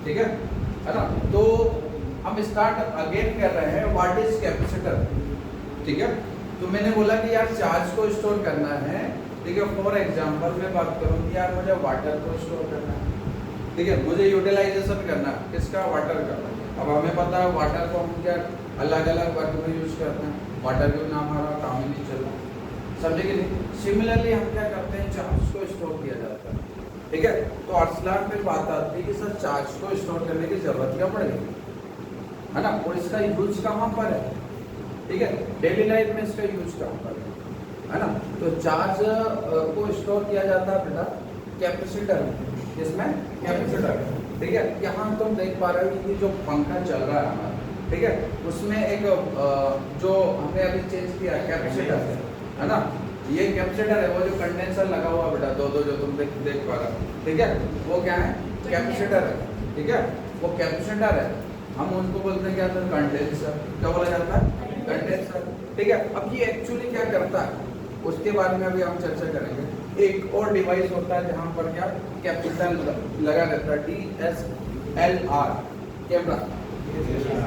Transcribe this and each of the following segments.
ठीक है ना। तो हम स्टार्ट अगेन कर रहे हैं, व्हाट इज कैपेसिटर। ठीक है, तो मैंने बोला कि यार चार्ज को स्टोर करना है। ठीक है, फॉर एग्जांपल मैं बात करूँ कि यार मुझे वाटर को स्टोर करना है। ठीक है, मुझे यूटिलाइजेशन करना है किसका, वाटर का। अब हमें पता है वाटर को हम क्या अलग अलग वर्क में यूज करते हैं, वाटर के बिना हमारा काम ही नहीं चल रहा, समझे कि नहीं। सिमिलरली हम क्या करते हैं, चार्ज को स्टोर किया जाता है। ठीक है, तो अर्थलाट में बात आती है कि सर चार्ज को स्टोर करने की जरूरत क्या पड़ेगी, है ना, और इसका यूज कहाँ पर है। ठीक है, डेली लाइफ में इसका यूज कहाँ पर है ना। तो चार्ज को स्टोर किया जाता है बेटा कैपेसिटर में, इसमें कैपेसिटर। ठीक है, यहाँ तुम देख पा रहे हो कि जो पंखा चल रहा है हमारा, ठीक है, उसमें एक जो हमने अभी चेंज किया कैपेसिटर है ना, ये कैपेसिटर है, वो जो कंडेंसर लगा हुआ बेटा दो जो तुम देख पा रहे हो। ठीक है, वो क्या है, कैपेसिटर है। ठीक है, वो कैपेसिटर है, हम उनको बोलते हैं क्या, तो कंडेंसर, क्या बोला जाता है, कंडेंसर। ठीक है, अब ये एक्चुअली क्या करता है उसके बारे में अभी हम चर्चा करेंगे। एक और डिवाइस होता है जहाँ पर क्या कैपेसिटर लगा रहता है, DSLR कैमरा।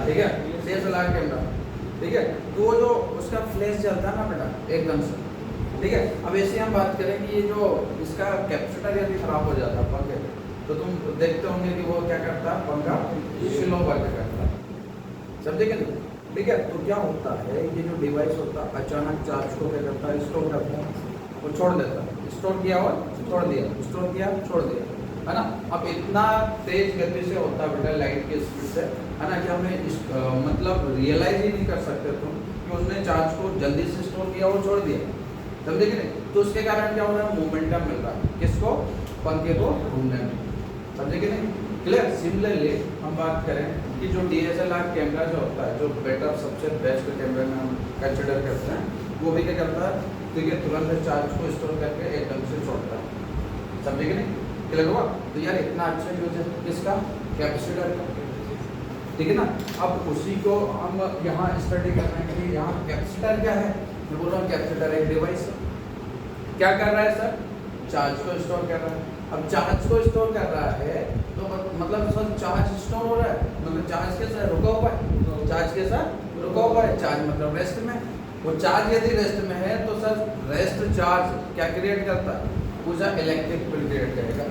ठीक है, DSLR कैमरा। ठीक है, तो जो उसका फ्लैश चलता है ना बेटा एकदम से। ठीक है, अब ऐसे हम बात करें कि ये जो इसका कैपेसिटर यदि खराब हो जाता है पंखे, तो तुम देखते होंगे कि वो क्या करता है, पंखा स्लो वर्क करता है, समझे कि नहीं। ठीक है, तो क्या होता है, ये जो डिवाइस होता है अचानक चार्ज को क्या करता है, स्टोर करता है, वो छोड़ देता है। स्टोर किया और छोड़ दिया, स्टोर किया छोड़ दिया, है ना। अब इतना तेज गति से होता है बेटा लाइट के स्पीड से, है ना, कि हमें मतलब रियलाइज ही नहीं कर सकते तुम कि उसने चार्ज को जल्दी से स्टोर किया और छोड़ दिया, समझे कि नहीं। तो उसके कारण क्या हो रहा है, मोमेंटम मिल रहा है किसको, पंखे को घूमने में, समझे कि नहीं, क्लियर। सिमिलरली हम बात करें कि जो DSLR कैमरा जो होता है, जो बेटर सबसे बेस्ट कैमरा में हम कंसिडर करते हैं, वो भी क्या करता है, ठीक है, तुरंत चार्ज को स्टोर करके एकदम से छोड़ता है, समझे कि नहीं, क्लियर हुआ। तो यार इतना अच्छा यूज है किसका, कैपेसिटर का, ठीक है ना। अब उसी को हम यहाँ स्टडी कर रहे हैं कि यहाँ कैपेसिटर क्या है। मैं बोल रहा हूँ कैपेसिटर एक डिवाइस है, क्या कर रहा है सर, चार्ज को स्टोर कर रहा है। अब चार्ज को स्टोर कर रहा है तो मतलब सर चार्ज स्टोर हो रहा है, मतलब चार्ज के साथ रुका हुआ है, चार्ज के साथ रुका हुआ है, चार्ज मतलब रेस्ट में। वो चार्ज यदि रेस्ट में है तो सर रेस्ट चार्ज क्या क्रिएट करता है, पूरा इलेक्ट्रिक फील्ड क्रिएट करेगा।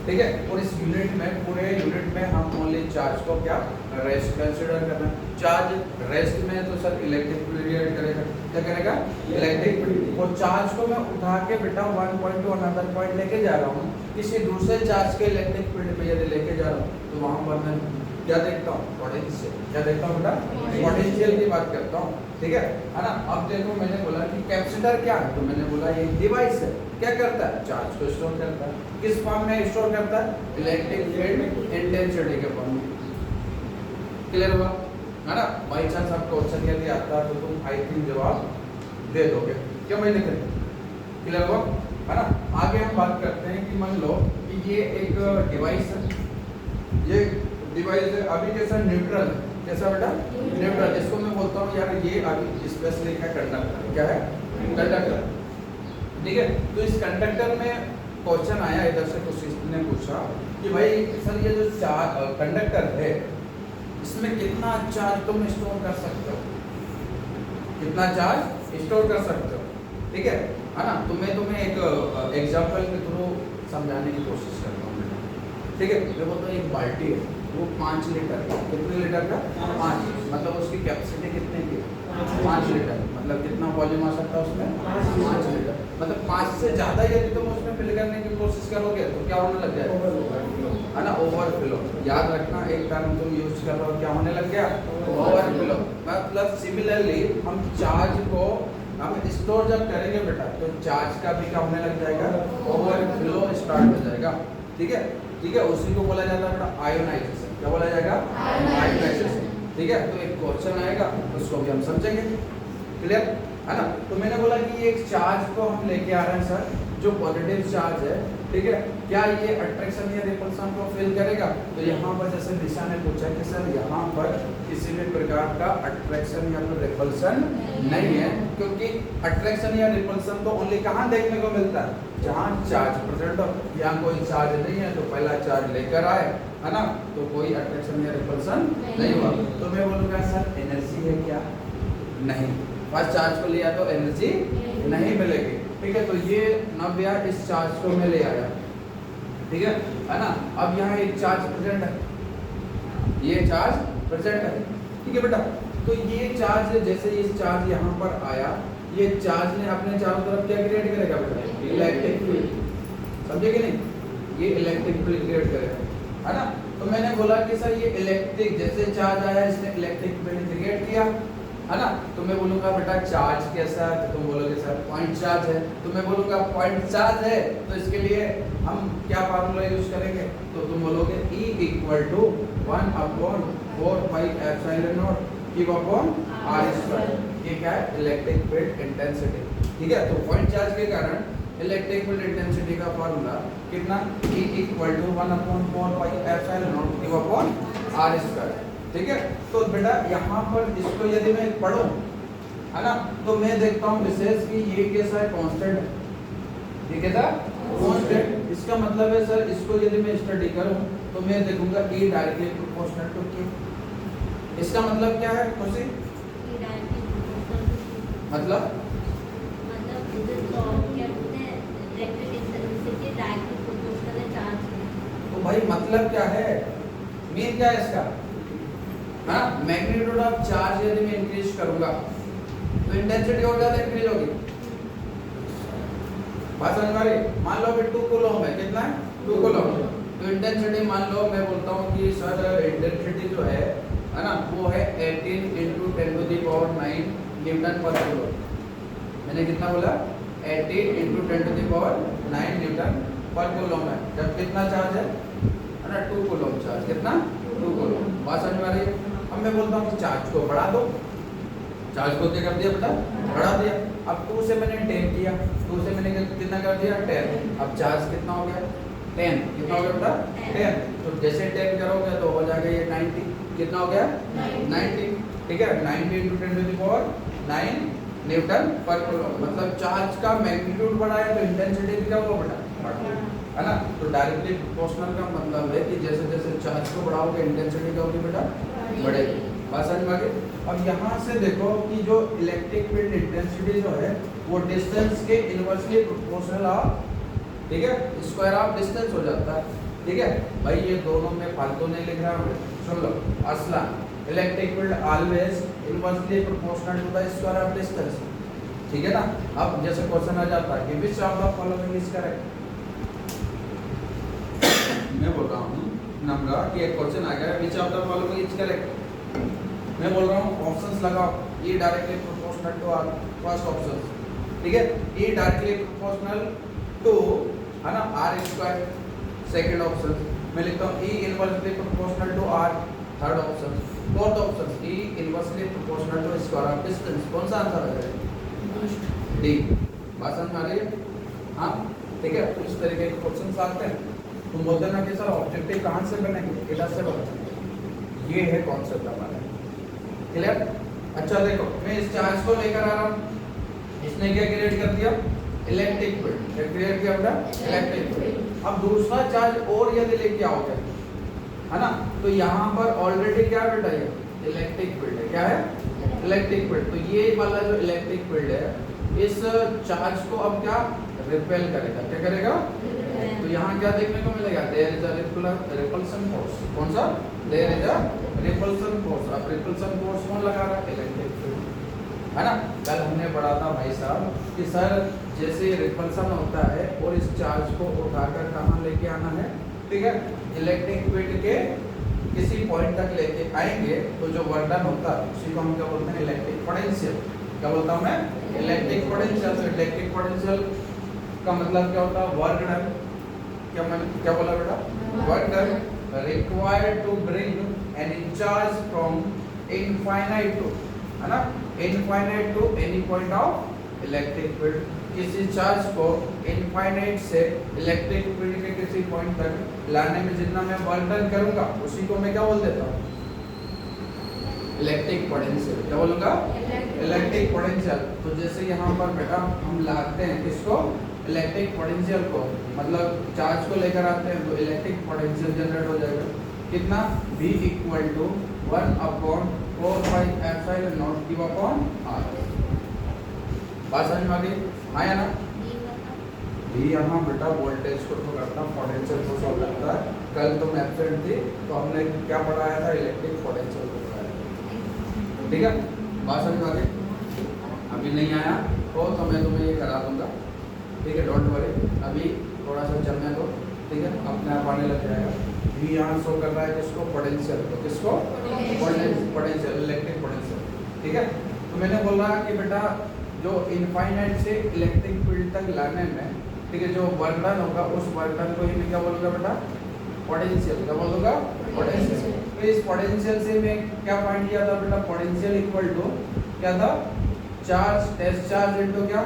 ठीक है, और इस यूनिट में, पूरे यूनिट में हम ओनली चार्ज को क्या रेस्ट कंसिडर करना है। चार्ज रेस्ट में तो सर इलेक्ट्रिक फील्ड क्रिएट करेगा, क्या करेगा, इलेक्ट्रिक फील्ड। और चार्ज को मैं उठा के बेटा one point two another point लेके जा रहा हूँ, किसी दूसरे चार्ज के इलेक्ट्रिक फील्ड में यदि लेके जा रहा हूँ, तो वहाँ पर मैं क्या देखता हूँ, पोटेंशियल। क्या देखता हूँ बेटा, पोटेंशियल की बात करता हूँ, ठीक है ना। अब देखो मैंने बोला कि कैपेसिटर क्या है, तो मैंने बोला ये डिवाइस है, क्या करता है, चार्ज को स्टोर करता है। किस फॉर्म में स्टोर करता है, इलेक्ट्रिक फील्ड इंटेंसिटी के फॉर्म में, क्लियर हुआ, है ना। बाई चांस आपको क्वेश्चन यदि आता है तो तुम आई थिंक जवाब दे दोगे, क्यों मैं लिख रहा, क्लियर हुआ, है ना। आगे हम बात करते हैं कि मान लो कि ये एक डिवाइस है, ये डिवाइस है अभी कैसा न्यूट्रल है, कैसा बेटा, न्यूट्रल। इसको मैं बोलता हूँ यार ये अभी स्पेशली क्या कंडक्टर, क्या है, कंडक्टर। ठीक है, तो इस कंडक्टर में क्वेश्चन आया इधर से, कुछ ने पूछा कि भाई सर ये जो कंडक्टर है इसमें कितना चार्ज तुम स्टोर कर सकते हो, कितना चार्ज स्टोर कर सकते हो, ठीक है ना। तो मैं तुम्हें एक एग्जांपल के थ्रू समझाने की कोशिश करता हूँ, ठीक है। मैं बोलता हूँ एक बाल्टी है, वो 5 लीटर का, कितने लीटर का, 5, मतलब उसकी कैपेसिटी कितने की, 5 लीटर, मतलब कितना वॉल्यूम आ सकता है उसमें, 5 लीटर। मतलब 5 से ज़्यादा यदि तुम उसमें फिल करने की कोशिश करोगे तो क्या होने लग जाएगा, है ना, ओवरफ्लो। याद रखना एक टर्म तुम यूज कर रहे हो, क्या होने लग गया, ओवरफ्लो। मतलब सिमिलरली हम चार्ज को हम स्टोर जब करेंगे बेटा, तो चार्ज का भी क्या होने लग जाएगा, ओवरफ्लो स्टार्ट हो जाएगा, ठीक है, ठीक है। उसी को बोला जाता है बेटा आयोनाइजेशन, क्या बोला जाएगा, आयोनाइजेशन, ठीक है। तो एक क्वेश्चन आएगा उसको भी हम समझेंगे, क्लियर है ना। तो मैंने बोला कि एक चार्ज को हम लेके आ रहे हैं सर, जो पॉजिटिव चार्ज है ठीक है, क्या ये अट्रैक्शन या रिपल्शन को फील करेगा? तो यहाँ पर जैसे दिशा ने पूछा कि सर यहाँ पर किसी भी प्रकार का अट्रैक्शन या फिर रिपल्शन नहीं है, क्योंकि अट्रैक्शन या रिपल्शन तो ओनली कहाँ देखने को मिलता है? जहाँ चार्ज प्रेजेंट हो। यहाँ कोई चार्ज नहीं है तो पहला चार्ज लेकर आए, है ना, तो कोई अट्रैक्शन या रिपल्शन नहीं हुआ। तो मैं बोलूँगा सर एनर्जी है क्या? नहीं। फर्स्ट चार्ज को लिया तो एनर्जी नहीं मिलेगी। ठीक है, तो ये नव्या इस चार्ज को मैं ले आया, ठीक है ना। अब यहाँ एक चार्ज प्रेजेंट है, ये चार्ज प्रेजेंट है, ठीक है बेटा। तो ये चार्ज जैसे इस चार्ज यहाँ पर आया, ये चार्ज ने अपने चारों तरफ क्या क्रिएट करेगा बेटा? इलेक्ट्रिक फील्ड, समझे कि नहीं? ये इलेक्ट्रिक फील्ड क्रिएट करेगा, है ना। तो मैंने बोला कि सर ये इलेक्ट्रिक, जैसे चार्ज आया इसने इलेक्ट्रिक फील्ड क्रिएट किया, है ना। तो मैं बोलूँगा बेटा चार्ज कैसा है? तो तुम बोलोगे सर पॉइंट चार्ज है। तो मैं बोलूँगा पॉइंट चार्ज है, तो इसके लिए हम क्या फार्मूला यूज करेंगे? तो तुम बोलोगे E = 1/4πε0 Q/r²। ये क्या है? इलेक्ट्रिक फील्ड इंटेंसिटी, ठीक है। तो पॉइंट चार्ज के कारण इलेक्ट्रिक फील्ड इंटेंसिटी का फार्मूला कितना? E = 1/4πε0 Q/r², ठीक है। तो बेटा यहाँ पर इसको यदि मैं पढ़ूं, है ना, तो मैं देखता हूँ विशेष कि ये कैसा है? कांस्टेंट है, ठीक है सर, कांस्टेंट। इसका मतलब है सर इसको यदि मैं स्टडी करूं तो मैं देखूंगा E directly proportional to Q। इसका मतलब क्या है खुशी? मतलब तो भाई मतलब क्या है? मीन क्या है इसका? हाँ, मैग्नीट्यूड ऑफ चार्ज यदि मैं इंक्रीज करूंगा तो इंटेंसिटी और ज्यादा इंक्रीज होगी। बात समझ में आ रही? मान लो अभी 2 कूलम है, कितना है? 2 कूलम। तो इंटेंसिटी मान लो मैं बोलता हूँ कि सर इंटेंसिटी जो है ना, वो है 18 × 10⁹ न्यूटन पर कूलम। मैंने कितना बोला? 18 × 10⁹ न्यूटन पर कूलम है। जब कितना चार्ज है ना? 2 कूलम चार्ज। कितना? 2 कूलम। बात समझ में आ रही है? अब मैं बोलता हूँ कि चार्ज को बढ़ा दो। चार्ज को क्या कर दिया बेटा? बढ़ा दिया। अब 2 से मैंने 10 किया, 2 से मैंने कितना कर दिया? 10। अब चार्ज कितना हो गया? 10। कितना हो गया बेटा? 10। तो जैसे 10 करोगे तो हो जाएगा ये 90। कितना हो गया? 90, ठीक है। 90 × 10⁹ न्यूटन पर कूलम। मतलब चार्ज का मैग्नीट्यूड बढ़ा है तो इंटेंसिटी भी क्या होगा बेटा? बढ़ा, है ना। तो डायरेक्टली प्रोपोर्शनल का मतलब है कि जैसे जैसे चार्ज को बढ़ाओगे इंटेंसिटी क्या होगी बेटा? बढ़ेगी। बात समझ में आ गई? अब यहाँ से देखो कि जो इलेक्ट्रिक फील्ड इंटेंसिटी जो है वो डिस्टेंस के इनवर्सली प्रोपोर्शनल ऑफ, ठीक है, स्क्वायर ऑफ डिस्टेंस हो जाता है, ठीक है भाई। ये दोनों में फालतू नहीं लिख रहा हूँ, सुन लो। असला electric field always inversely proportional to the square of distance, ठीक है ना। अब जैसे क्वेश्चन आ जाता है कि विच of the following is correct. मैं बोल रहा हूँ नम्रा कि एक क्वेश्चन आ गया, which of the following is correct. मैं बोल रहा हूँ ऑप्शंस लगाओ। E directly proportional to R, first option, ठीक है। E डायरेक्टली प्रोपोर्शनल टू, है ना, R², सेकंड ऑप्शन। मैं लिखता हूँ E inversely proportional to R, third option. Fourth option E inversely proportional to square of distance. कौन सा आंसर आ जाएगा? डी। बात समझ में आ रही है? हाँ, ठीक है। तो इस तरीके के क्वेश्चन आते हैं। तुम बोलते ना कि सर ऑब्जेक्टिव कहाँ से बनेंगे? इधर से बनेंगे। ये है कॉन्सेप्ट हमारा, क्लियर? अच्छा देखो, मैं इस चार्ज को लेकर आ रहा हूँ, इसने क्या क्रिएट कर दिया? Electric field. क्या क्रिएट किया बेटा? Electric field. अब दूसरा चार्ज और यदि लेके आओगे, है ना, तो यहाँ पर ऑलरेडी क्या बेटा? ये इलेक्ट्रिक फील्ड है। क्या है? Electric field. तो ये वाला जो इलेक्ट्रिक फील्ड है इस चार्ज को अब क्या रिपेल करेगा? क्या करेगा? तो यहाँ क्या देखने को मिलेगा? There is a repulsion force. कौन सा? There is a repulsion force. अब रिपल्सन फोर्स कौन लगा रहा है? इलेक्ट्रिक फील्ड, है ना। कल हमने पढ़ा था भाई साहब कि सर जैसे रिपल्सन होता है और इस चार्ज को उठाकर कहाँ लेके आना है, ठीक है, इलेक्ट्रिक फील्ड के किसी पॉइंट तक लेके आएंगे तो जो वर्क डन होता है उसी को हम क्या बोलते हैं? Electric potential. क्या बोलता हूँ मैं? Electric potential. से इलेक्ट्रिक पोटेंशियल का मतलब क्या होता है? Work done. क्या बोला बेटा? Work done required to bring an charge from infinite to, है ना, infinite to any point of electric field. किसी चार्ज को इनफाइनाइट से इलेक्ट्रिक फील्ड के किसी पॉइंट तक लाने में जितना मैं वर्क डन करूंगा उसी को मैं क्या बोल देता हूँ, इलेक्ट्रिक पोटेंशियल। क्या बोलूंगा, इलेक्ट्रिक पोटेंशियल। तो जैसे यहाँ पर बेटा हम लाते हैं किसको, इलेक्ट्रिक पोटेंशियल को, मतलब चार्ज को लेकर आते हैं तो इलेक्ट्रिक पोटेंशियल जनरेट हो जाएगा कितना, V इक्वल टू 1/4πε0 Q/R। बात समझ में आ गई, आया ना। भी यहाँ बेटा वोल्टेज को तो करता, पोटेंशियल को सॉल्व करता है। कल तुम एब्सेंट थी तो हमने क्या पढ़ाया था, इलेक्ट्रिक पोटेंशियल को पढ़ाया था, ठीक है। बात समझ में आ गई। अभी नहीं आया तो मैं तुम्हें ये करा दूंगा, ठीक है, डोंट वरी। अभी थोड़ा सा चलने दो, ठीक है, अपने आप आने लग जाएगा। भी यहाँ शो कर रहा है किसको, पोटेंशियल को, किसको, पोटेंशियल, इलेक्ट्रिक पोटेंशियल, ठीक है। तो मैंने बोला कि बेटा जो इनफाइनाइट से इलेक्ट्रिक फील्ड तक लाने में, ठीक है, जो वर्क डन होगा उस वर्क डन को ही मैं क्या बोलूँगा बेटा, पोटेंशियल। क्या बोलूँगा, पोटेंशियल। तो इस पोटेंशियल से मैं क्या फाइंड किया था बेटा, पोटेंशियल इक्वल टू क्या था, चार्ज, टेस्ट चार्ज इनटू क्या,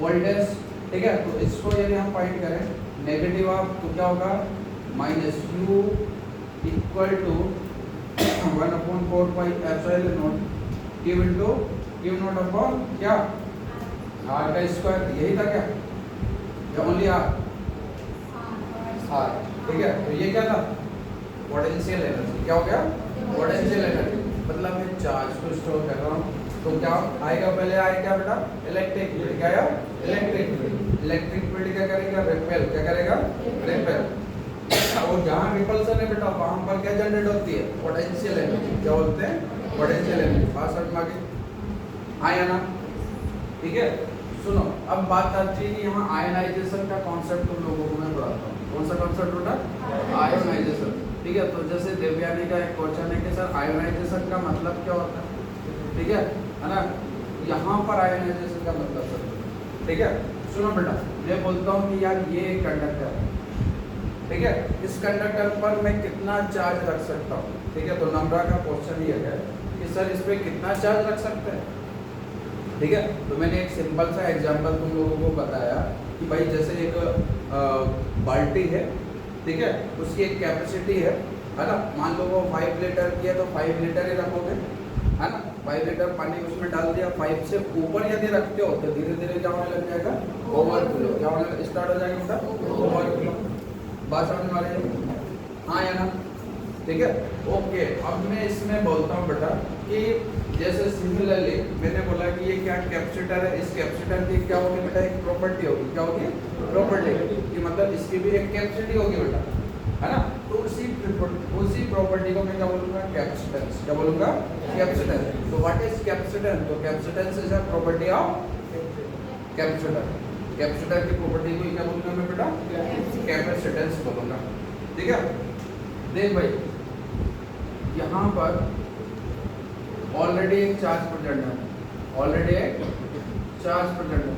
वोल्टेज, ठीक है। तो इसको यदि हम फाइंड करें नेगेटिव ऑफ तो क्या होगा, -u equal to 1/4πε0 Q into Q0 upon क्या, R का स्क्वायर। यही था क्या, या ओनली R, ठीक है। तो ये क्या था, पोटेंशियल एनर्जी। क्या हो गया, पोटेंशियल एनर्जी। मतलब मैं चार्ज को स्टोर कर रहा हूँ तो क्या आएगा, पहले आएगा क्या बेटा, इलेक्ट्रिक फील्ड। क्या आया, इलेक्ट्रिक फील्ड। इलेक्ट्रिक फील्ड क्या करेगा, रिपेल। क्या करेगा, रिपेल। और जहाँ रिपल्सन है बेटा वहाँ पर क्या जनरेट होती है, पोटेंशियल एनर्जी। क्या बोलते हैं, पोटेंशियल एनर्जी। बात समझ में आ गई, आया ना, ठीक है। सुनो अब बात आती है कि यहाँ आयनाइजेशन का कॉन्सेप्ट तुम लोगों को मैं बताता हूँ। कौन सा कॉन्सेप्ट बेटा, आयोनाइजेशन, ठीक है। तो जैसे देवयानी का एक क्वेश्चन है कि सर आयोनाइजेशन का मतलब क्या होता है, ठीक है ना। यहाँ पर आयोनाइजेशन का मतलब सर, ठीक है। सुनो बेटा, मैं बोलता हूँ कि यार ये एक कंडक्टर है, ठीक है, इस कंडक्टर पर मैं कितना चार्ज रख सकता हूँ, ठीक है। तो नंबर का क्वेश्चन ये है कि सर इस पर कितना चार्ज रख सकते हैं, ठीक है। तो मैंने एक सिंपल सा एग्जांपल तुम लोगों को बताया कि भाई जैसे एक बाल्टी है, ठीक है, उसकी एक कैपेसिटी है ना। मान लो वो 5 लीटर की है तो 5 लीटर ही रखोगे, है ना। 5 लीटर पानी उसमें डाल दिया, 5 से ऊपर यदि रखते हो तो धीरे धीरे क्या होने लग जाएगा, ओवरफ्लो। क्या होने स्टार्ट हो जाएगा बेटा, ओवरफ्लो। बात समझ में आ रही है, हाँ या ना, ठीक है, ओके। अब मैं इसमें बोलता हूँ बेटा कि जैसे सिमिलरली मैंने बोला कि ये क्या कैपेसिटर है, इस कैपेसिटर की क्या होगी बेटा, एक प्रॉपर्टी होगी। क्या होगी, प्रॉपर्टी कि मतलब इसकी भी एक कैपेसिटी होगी बेटा, है ना। तो उसी प्रॉपर्टी को मैं क्या बोलूँगा, कैपेसिटेंस। क्या बोलूँगा, कैपेसिटेंस। तो व्हाट इज कैपेसिटेंस, तो capacitance is a property of capacitor. Capacitor की प्रॉपर्टी को क्या बोलूँगा मैं बेटा, कैपेसिटेंस बोलूँगा, ठीक है। देख भाई यहाँ पर ऑलरेडी एक चार्ज प्रेजेंट है, ऑलरेडी एक चार्ज प्रेजेंट है,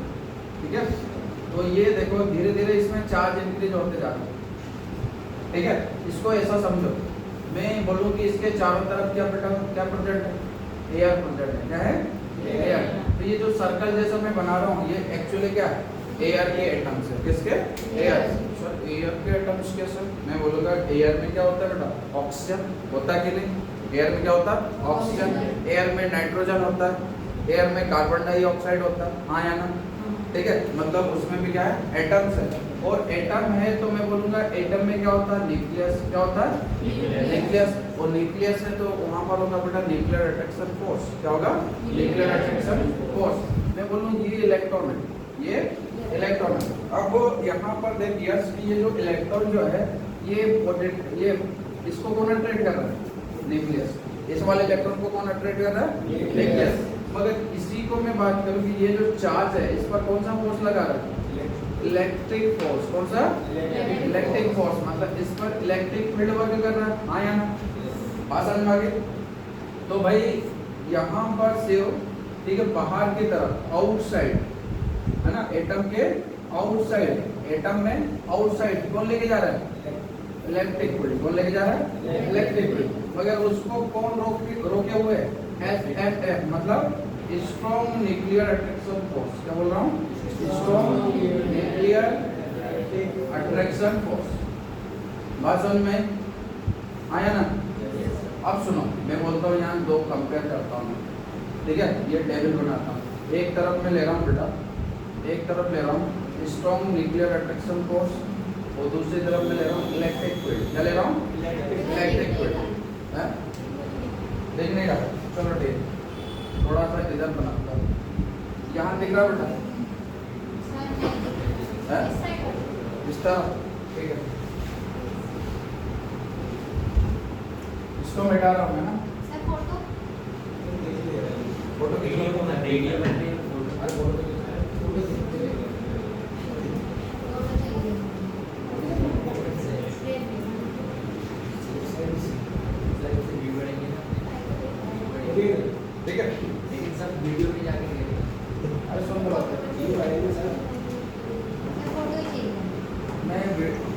ठीक है। तो ये देखो धीरे धीरे इसमें चार्ज इंक्रीज होते जा रहा है, ठीक है। इसको ऐसा समझो, मैं बोलूँ कि इसके चारों तरफ क्या बेटा, क्या प्रेजेंट है, एयर प्रेजेंट है। क्या है, एयर। तो ये जो सर्कल जैसा मैं बना रहा हूँ ये एक्चुअली क्या है, एयर के एटम्स है। किसके, एयर। सर एयर के एटम्स कैसे, मैं बोलूँगा एयर में क्या होता है बेटा, ऑक्सीजन होता है कि नहीं, एयर में क्या होता है, ऑक्सीजन। एयर में नाइट्रोजन होता है, एयर में कार्बन डाइऑक्साइड होता है, हाँ या ना, ठीक है। मतलब उसमें भी क्या है, एटम्स है। और एटम है तो मैं बोलूँगा एटम में क्या होता है, न्यूक्लियस। क्या होता है, न्यूक्लियस। और न्यूक्लियस है तो वहाँ पर होगा बेटा न्यूक्लियर अट्रैक्शन फोर्स। क्या होगा, न्यूक्लियर अट्रैक्शन फोर्स। मैं बोलूँ ये इलेक्ट्रॉन है, ये इलेक्ट्रॉन है। अब यहाँ पर देख यस कि ये जो इलेक्ट्रॉन जो है ये इसको कौन अट्रैक्ट कर रहा है, न्यूक्लियस। इस वाले इलेक्ट्रॉन को कौन अट्रैक्ट कर रहा है, न्यूक्लियस। मगर इसी को मैं बात करूँ कि ये जो चार्ज है इस पर कौन सा फोर्स लगा रहा है, इलेक्ट्रिक फोर्स। कौन सा, इलेक्ट्रिक फोर्स। मतलब इस पर इलेक्ट्रिक फील्ड वर्क कर रहा है, हाँ या ना, बात समझ में आ गई। तो भाई यहाँ पर से ठीक है बाहर की तरफ आउटसाइड, है ना, एटम के आउटसाइड, एटम में आउटसाइड कौन लेके जा रहा है, इलेक्ट्रिक फील्ड। कौन लेके जा रहा है, इलेक्ट्रिक फील्ड। मगर उसको कौन रोके हुए, एफ मतलब स्ट्रॉन्ग न्यूक्लियर अट्रैक्शन फोर्स। क्या बोल रहा हूँ, स्ट्रॉन्ग न्यूक्लियर अट्रैक्शन फोर्स। बात समझ में आया ना? अब सुनो, मैं बोलता हूँ यहाँ दो कंपेयर करता हूँ, ठीक है? ये टेबल बनाता हूँ, एक तरफ मैं ले रहा हूँ बेटा, एक तरफ ले रहा हूँ स्ट्रॉन्ग न्यूक्लियर अट्रैक्शन फोर्स और दूसरी तरफ मैं ले रहा हूँ इलेक्ट्रिक फील्ड। क्या ले रहा हूँ? इलेक्ट्रिक फील्ड है। देखने का चलो ठीक, थोड़ा सा इधर बनाता हूँ, यहाँ दिख रहा बेटा है इस तरह, ठीक है? इसको मिटा रहा हूँ मैं ना, फोटो ठीक है? लेकिन सब वीडियो में जाके देखेंगे। अरे सुन लो, मैं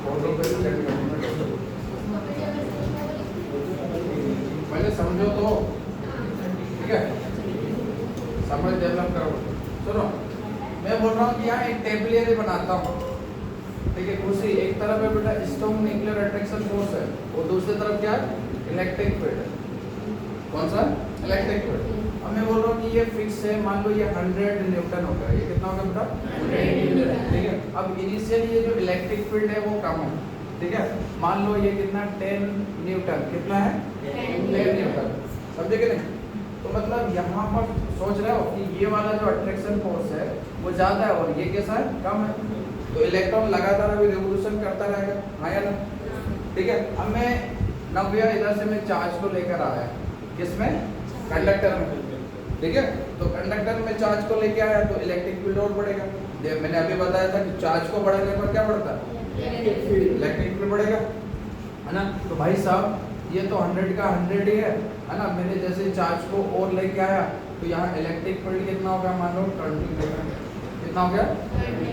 फोटो पे सेट करूँगा, पहले समझो तो, ठीक है? समझ डेवलप करो। सुनो, मैं बोल रहा हूँ कि यहाँ एक टेबल एरिया बनाता हूँ, ठीक है? उसी एक तरफ है बेटा स्ट्रॉन्ग न्यूक्लियर अट्रैक्शन फोर्स है और दूसरी तरफ क्या है? इलेक्ट्रिक फील्ड है। कौन सा? Electric field. अब मैं बोल रहा हूँ कि ये फिक्स है, मान लो ये 100 न्यूटन होगा, ये कितना होगा बेटा? 100 न्यूटन, ठीक है? अब इनिशियली ये जो इलेक्ट्रिक फील्ड है वो कम है, ठीक है? मान लो ये कितना 10 न्यूटन, कितना है? 10 न्यूटन, समझे कि नहीं? तो मतलब यहाँ पर सोच रहे हो कि ये वाला जो अट्रैक्शन फोर्स है वो ज़्यादा है और ये कैसा है? कम है। तो इलेक्ट्रॉन लगातार अभी रिवोल्यूशन करता रहेगा, हाँ या ना? ठीक है? अब मैं 90 इधर से मैं चार्ज को लेकर आया, किसमें? कंडक्टर में, ठीक है? तो कंडक्टर में चार्ज को लेके आया तो इलेक्ट्रिक फील्ड और बढ़ेगा। मैंने अभी बताया था कि चार्ज को बढ़ाने पर क्या बढ़ता है? इलेक्ट्रिक फील्ड बढ़ेगा, है ना? तो भाई साहब ये तो 100 का 100 ही है ना? मैंने जैसे चार्ज को और लेके आया तो यहाँ इलेक्ट्रिक फील्ड कितना होगा? मान लो 20, कितना हो गया?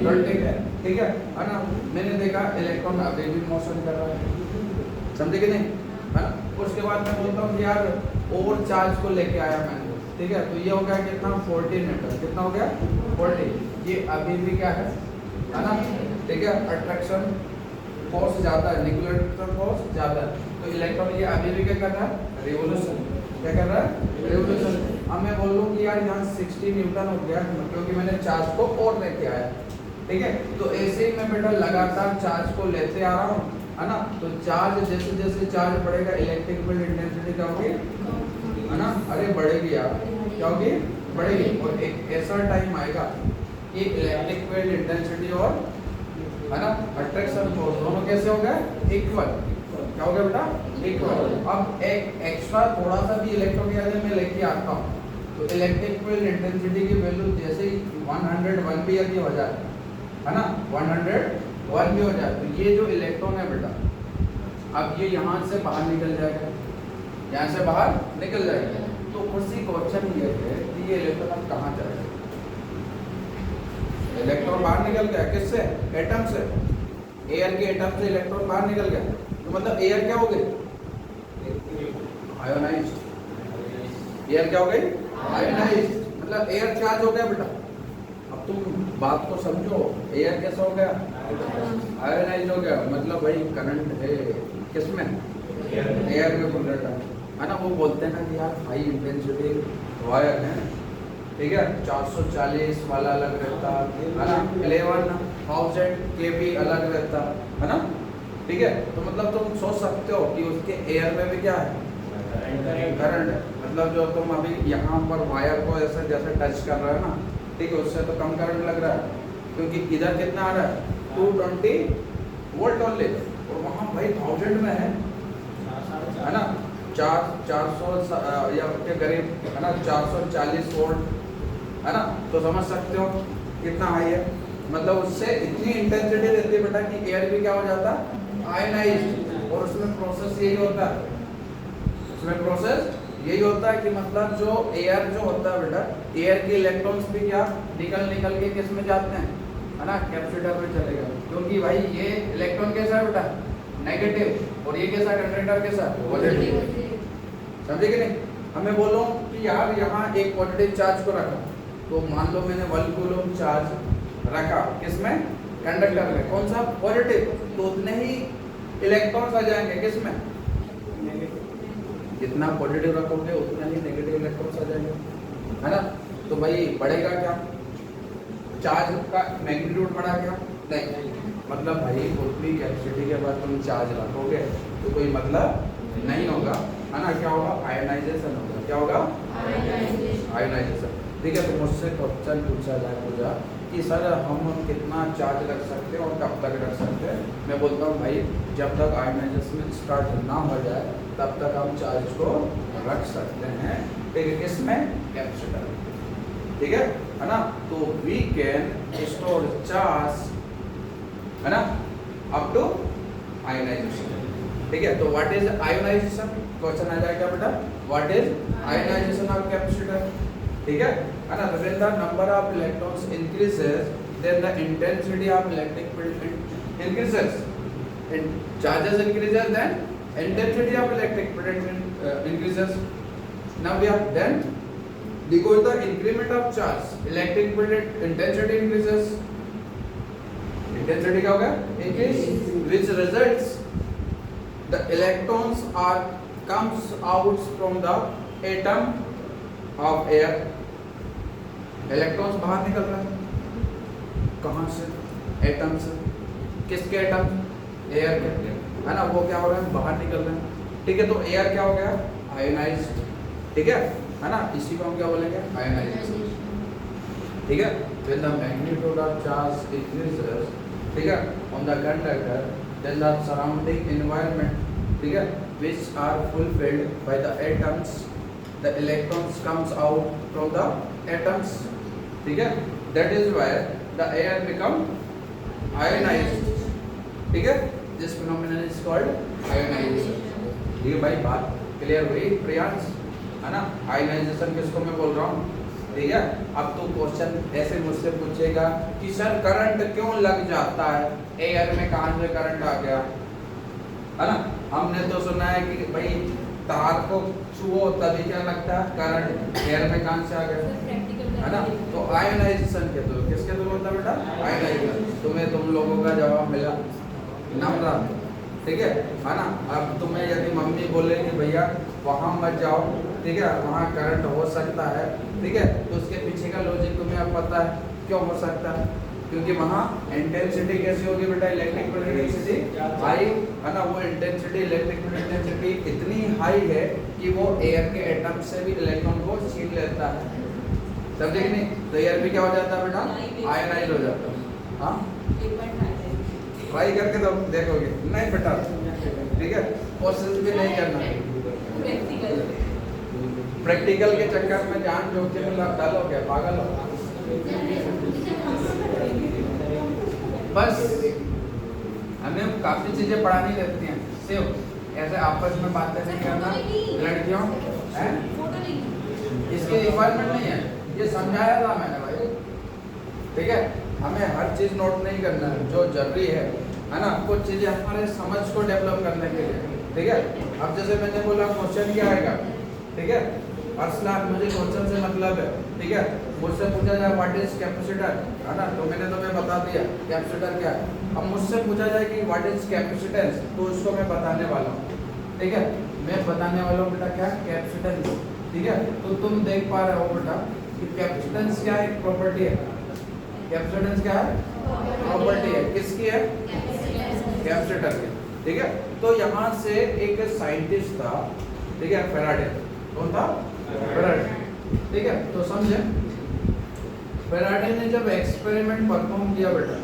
20 है, ठीक है ना? मैंने देखा इलेक्ट्रॉन अभी भी मोशन कर रहा है, समझे कि नहीं? है ना? उसके बाद मैं बोलता हूँ कि यार और चार्ज को लेके आया मैंने, ठीक है? तो ये हो गया कितना? 40 न्यूटन, कितना हो गया? 40। ये अभी भी क्या है ना? ठीक है? अट्रैक्शन फोर्स ज़्यादा है, न्यूक्लियर अट्रैक्शन फोर्स ज़्यादा है, तो इलेक्ट्रॉन ये अभी भी क्या कर रहा है? रिवोल्यूशन। क्या कर रहा है? रिवोल्यूशन। अब मैं बोल लूँ कि यार यहाँ 60 न्यूटन हो गया क्योंकि मैंने चार्ज को और लेके आया, ठीक है? तो ऐसे ही मैं बेटा लगातार चार्ज को लेते आ रहा हूँ, है ना? तो चार्ज जैसे जैसे चार्ज बढ़ेगा इलेक्ट्रिक फील्ड इंटेंसिटी क्या होगी? है ना? अरे बढ़ेगी यार, क्या होगी? बढ़ेगी। और एक ऐसा टाइम आएगा कि इलेक्ट्रिक फील्ड इंटेंसिटी और है ना अट्रैक्शन फोर्स दोनों कैसे हो गए? इक्वल। क्या हो गया बेटा? इक्वल। अब एक एक्स्ट्रा थोड़ा सा भी इलेक्ट्रॉन यदि मैं लेके आता हूँ तो इलेक्ट्रिक फील्ड इंटेंसिटी की वैल्यू जैसे ही 101 भी यदि हो जाए, है ना? 101 भी हो जाए तो ये जो इलेक्ट्रॉन है बेटा अब ये यहाँ से बाहर निकल जाएगा, यहाँ से बाहर निकल जाएगा। तो उसी क्वेश्चन ये है कि ये इलेक्ट्रॉन कहाँ जाएगा? इलेक्ट्रॉन बाहर निकल गया, किससे? एटम से। एयर के एटम से इलेक्ट्रॉन बाहर निकल गया, तो मतलब एयर क्या हो गई? आयोनाइज्ड। एयर क्या हो गई? आयोनाइज्ड। मतलब एयर चार्ज हो गया बेटा। अब तुम बात को समझो, एयर कैसा हो गया? आयोनाइज्ड हो गया। मतलब भाई करंट है किसमें? एयर में करंट है ना? वो बोलते हैं ना कि यार हाई इंटेंसिटी वायर है, ठीक है? 440 वाला अलग रहता है ना? 11,000 kV अलग रहता है ना? ठीक है? तो मतलब तुम सोच सकते हो कि उसके एयर में भी क्या है? करंट है। मतलब जो तुम अभी यहाँ पर वायर को ऐसे जैसे टच कर रहे हो ना, ठीक है, उससे तो कम करंट लग रहा है क्योंकि इधर कितना आ रहा है? 220 वोल्ट ओनली, और वहाँ भाई 1000 में है ना? 400 या के करीब है ना? 440 वोल्ट, है ना? तो समझ सकते हो कितना हाई है। मतलब उससे इतनी इंटेंसिटी रहती है बेटा कि एयर भी क्या हो जाता है? आयनाइज्ड। और उसमें प्रोसेस यही होता है, उसमें प्रोसेस यही होता है कि मतलब जो एयर जो होता है बेटा, एयर के इलेक्ट्रॉन्स भी क्या निकल के किस में जाते हैं? है ना? कैपेसिटर में चलेगा, क्योंकि भाई ये इलेक्ट्रॉन कैसा है बेटा? नेगेटिव, और ये कैसा? कंडक्टर कैसा? पॉजिटिव। समझे कि नहीं? हमें बोलो कि यार यहाँ एक पॉजिटिव चार्ज को रखा, तो मान लो मैंने 1 कूलम चार्ज रखा, किसमें? कंडक्टर में। कौन सा? पॉजिटिव। तो उतने ही इलेक्ट्रॉन्स आ जाएंगे किसमें? जितना पॉजिटिव रखोगे उतना ही नेगेटिव इलेक्ट्रॉन्स आ जाएंगे, है ना। तो भाई बढ़ेगा क्या? चार्ज का मैग्नीट्यूड बढ़ा क्या? नहीं। मतलब भाई उतनी कैपेसिटी के बाद तुम चार्ज रखोगे तो कोई मतलब नहीं होगा, है ना। क्या होगा? आयनाइजेशन होगा। क्या होगा? आयनाइजेशन। ठीक है। तो मुझसे क्वेश्चन पूछा जाए कि सर हम कितना चार्ज रख सकते हैं और कब तक रख सकते हैं? मैं बोलता हूँ भाई जब तक आयनाइजेशन स्टार्ट ना हो जाए तब तक हम चार्ज को रख सकते हैं। ठीक है। किसमें? कैपेसिटर। ठीक है ना। तो वी कैन स्टोर चार्ज, है ना, अप टू आयनाइजेशन। ठीक है। तो व्हाट इज आयनाइजेशन? क्वेश्चन आ जाएगा बेटा, what is ionisation of capacitor? ठीक है ना। तो when the number of electrons increases then the intensity of electric field increases, charges increases then intensity of electric field increases. Now we have then because the increment of charge electric field intensity increases. Intensity क्या होगा? Increase, which results the electrons are comes out from the atom of air. Electrons बाहर निकल रहा है कहाँ से? Atom से। किसके एटम? एयर के, है ना। वो क्या हो रहा है? बाहर निकल रहे हैं। ठीक है। तो एयर क्या हो गया? आयोनाइज्ड। ठीक है ना। इसी को हम क्या बोलेंगे? आयोनाइजेशन। ठीक है। When the magnitude of charge increases, ठीक है, on the conductor then the surrounding environment, ठीक है, which are fulfilled by the atoms, the electrons comes out from the atoms. ठीक है। That is why the air become ionised. ठीक है। This phenomenon is called ionisation. ठीक है भाई, बात क्लियर हुई प्रियांश, है ना। आयोनाइजेशन किसको मैं बोल रहा हूँ? ठीक है। अब तो क्वेश्चन ऐसे मुझसे पूछेगा कि सर करंट क्यों लग जाता है एयर में? कहाँ से करंट आ गया, है ना। हमने तो सुना है कि भाई तार को छुओ तभी क्या लगता है? करंट। एयर में कहाँ से आ गया, है ना। तो आयोनाइजेशन के थ्रू, किसके थ्रू होता है बेटा? आयोनाइजेशन। तुम्हें तुम लोगों का जवाब मिला नम्र। ठीक है ना। अब तुम्हें यदि मम्मी बोले कि भैया वहाँ मत जाओ, ठीक है, वहाँ करंट हो सकता है, ठीक है, तो उसके पीछे का लॉजिक तुम्हें अब पता है क्यों हो सकता है? क्योंकि वहाँ इंटेंसिटी कैसी होगी बेटा? इलेक्ट्रिक फील्ड इंटेंसिटी हाई, है ना। वो इंटेंसिटी इलेक्ट्रिक फील्ड इंटेंसिटी इतनी हाई है कि वो एयर के एटम से भी इलेक्ट्रॉन को छीन लेता है। समझे कि नहीं? तो एयर भी क्या हो जाता है बेटा? आयनाइज हो जाता है। हाँ, ट्राई करके तो देखोगे नहीं बेटा। ठीक है। कोशिश भी नहीं करना, प्रैक्टिकल के चक्कर में जान जोखिम में डालोगे, पागल हो। बस हमें काफी चीजें पढ़ानी रहती हैं, सिर्फ ऐसे आपस में बातें नहीं करना। लड़कियों हैं इसके रिक्वायरमेंट नहीं है, ये समझाया था मैंने भाई। ठीक है। हमें हर चीज नोट नहीं करना है, जो जरूरी है ना। कुछ चीजें हमारे समझ को डेवलप करने के लिए। ठीक है। अब जैसे मैंने बोला क्वेश्चन क्या आएगा, ठीक है, अर्सलान मुझे क्वेश्चन से मतलब है, ठीक है, मुझसे पूछा जाए व्हाट इज कैपेसिटर, है ना, तो मैंने तुम्हें बता दिया कैपेसिटर क्या है। अब मुझसे पूछा जाए कि व्हाट इज कैपेसिटेंस, तो उसको मैं बताने वाला हूँ। ठीक है। मैं बताने वाला हूँ बेटा क्या? कैपेसिटेंस। ठीक है। तो तुम देख पा रहे हो बेटा कि कैपेसिटेंस क्या है? एक प्रॉपर्टी है। कैपेसिटेंस क्या है? प्रॉपर्टी है। किसकी है? कैपेसिटर की। ठीक है। तो यहाँ से एक साइंटिस्ट था, ठीक है, फैराडे। कौन था? फैराडे। ठीक है। तो समझे, फैराडे ने जब एक्सपेरिमेंट परफॉर्म किया बेटा,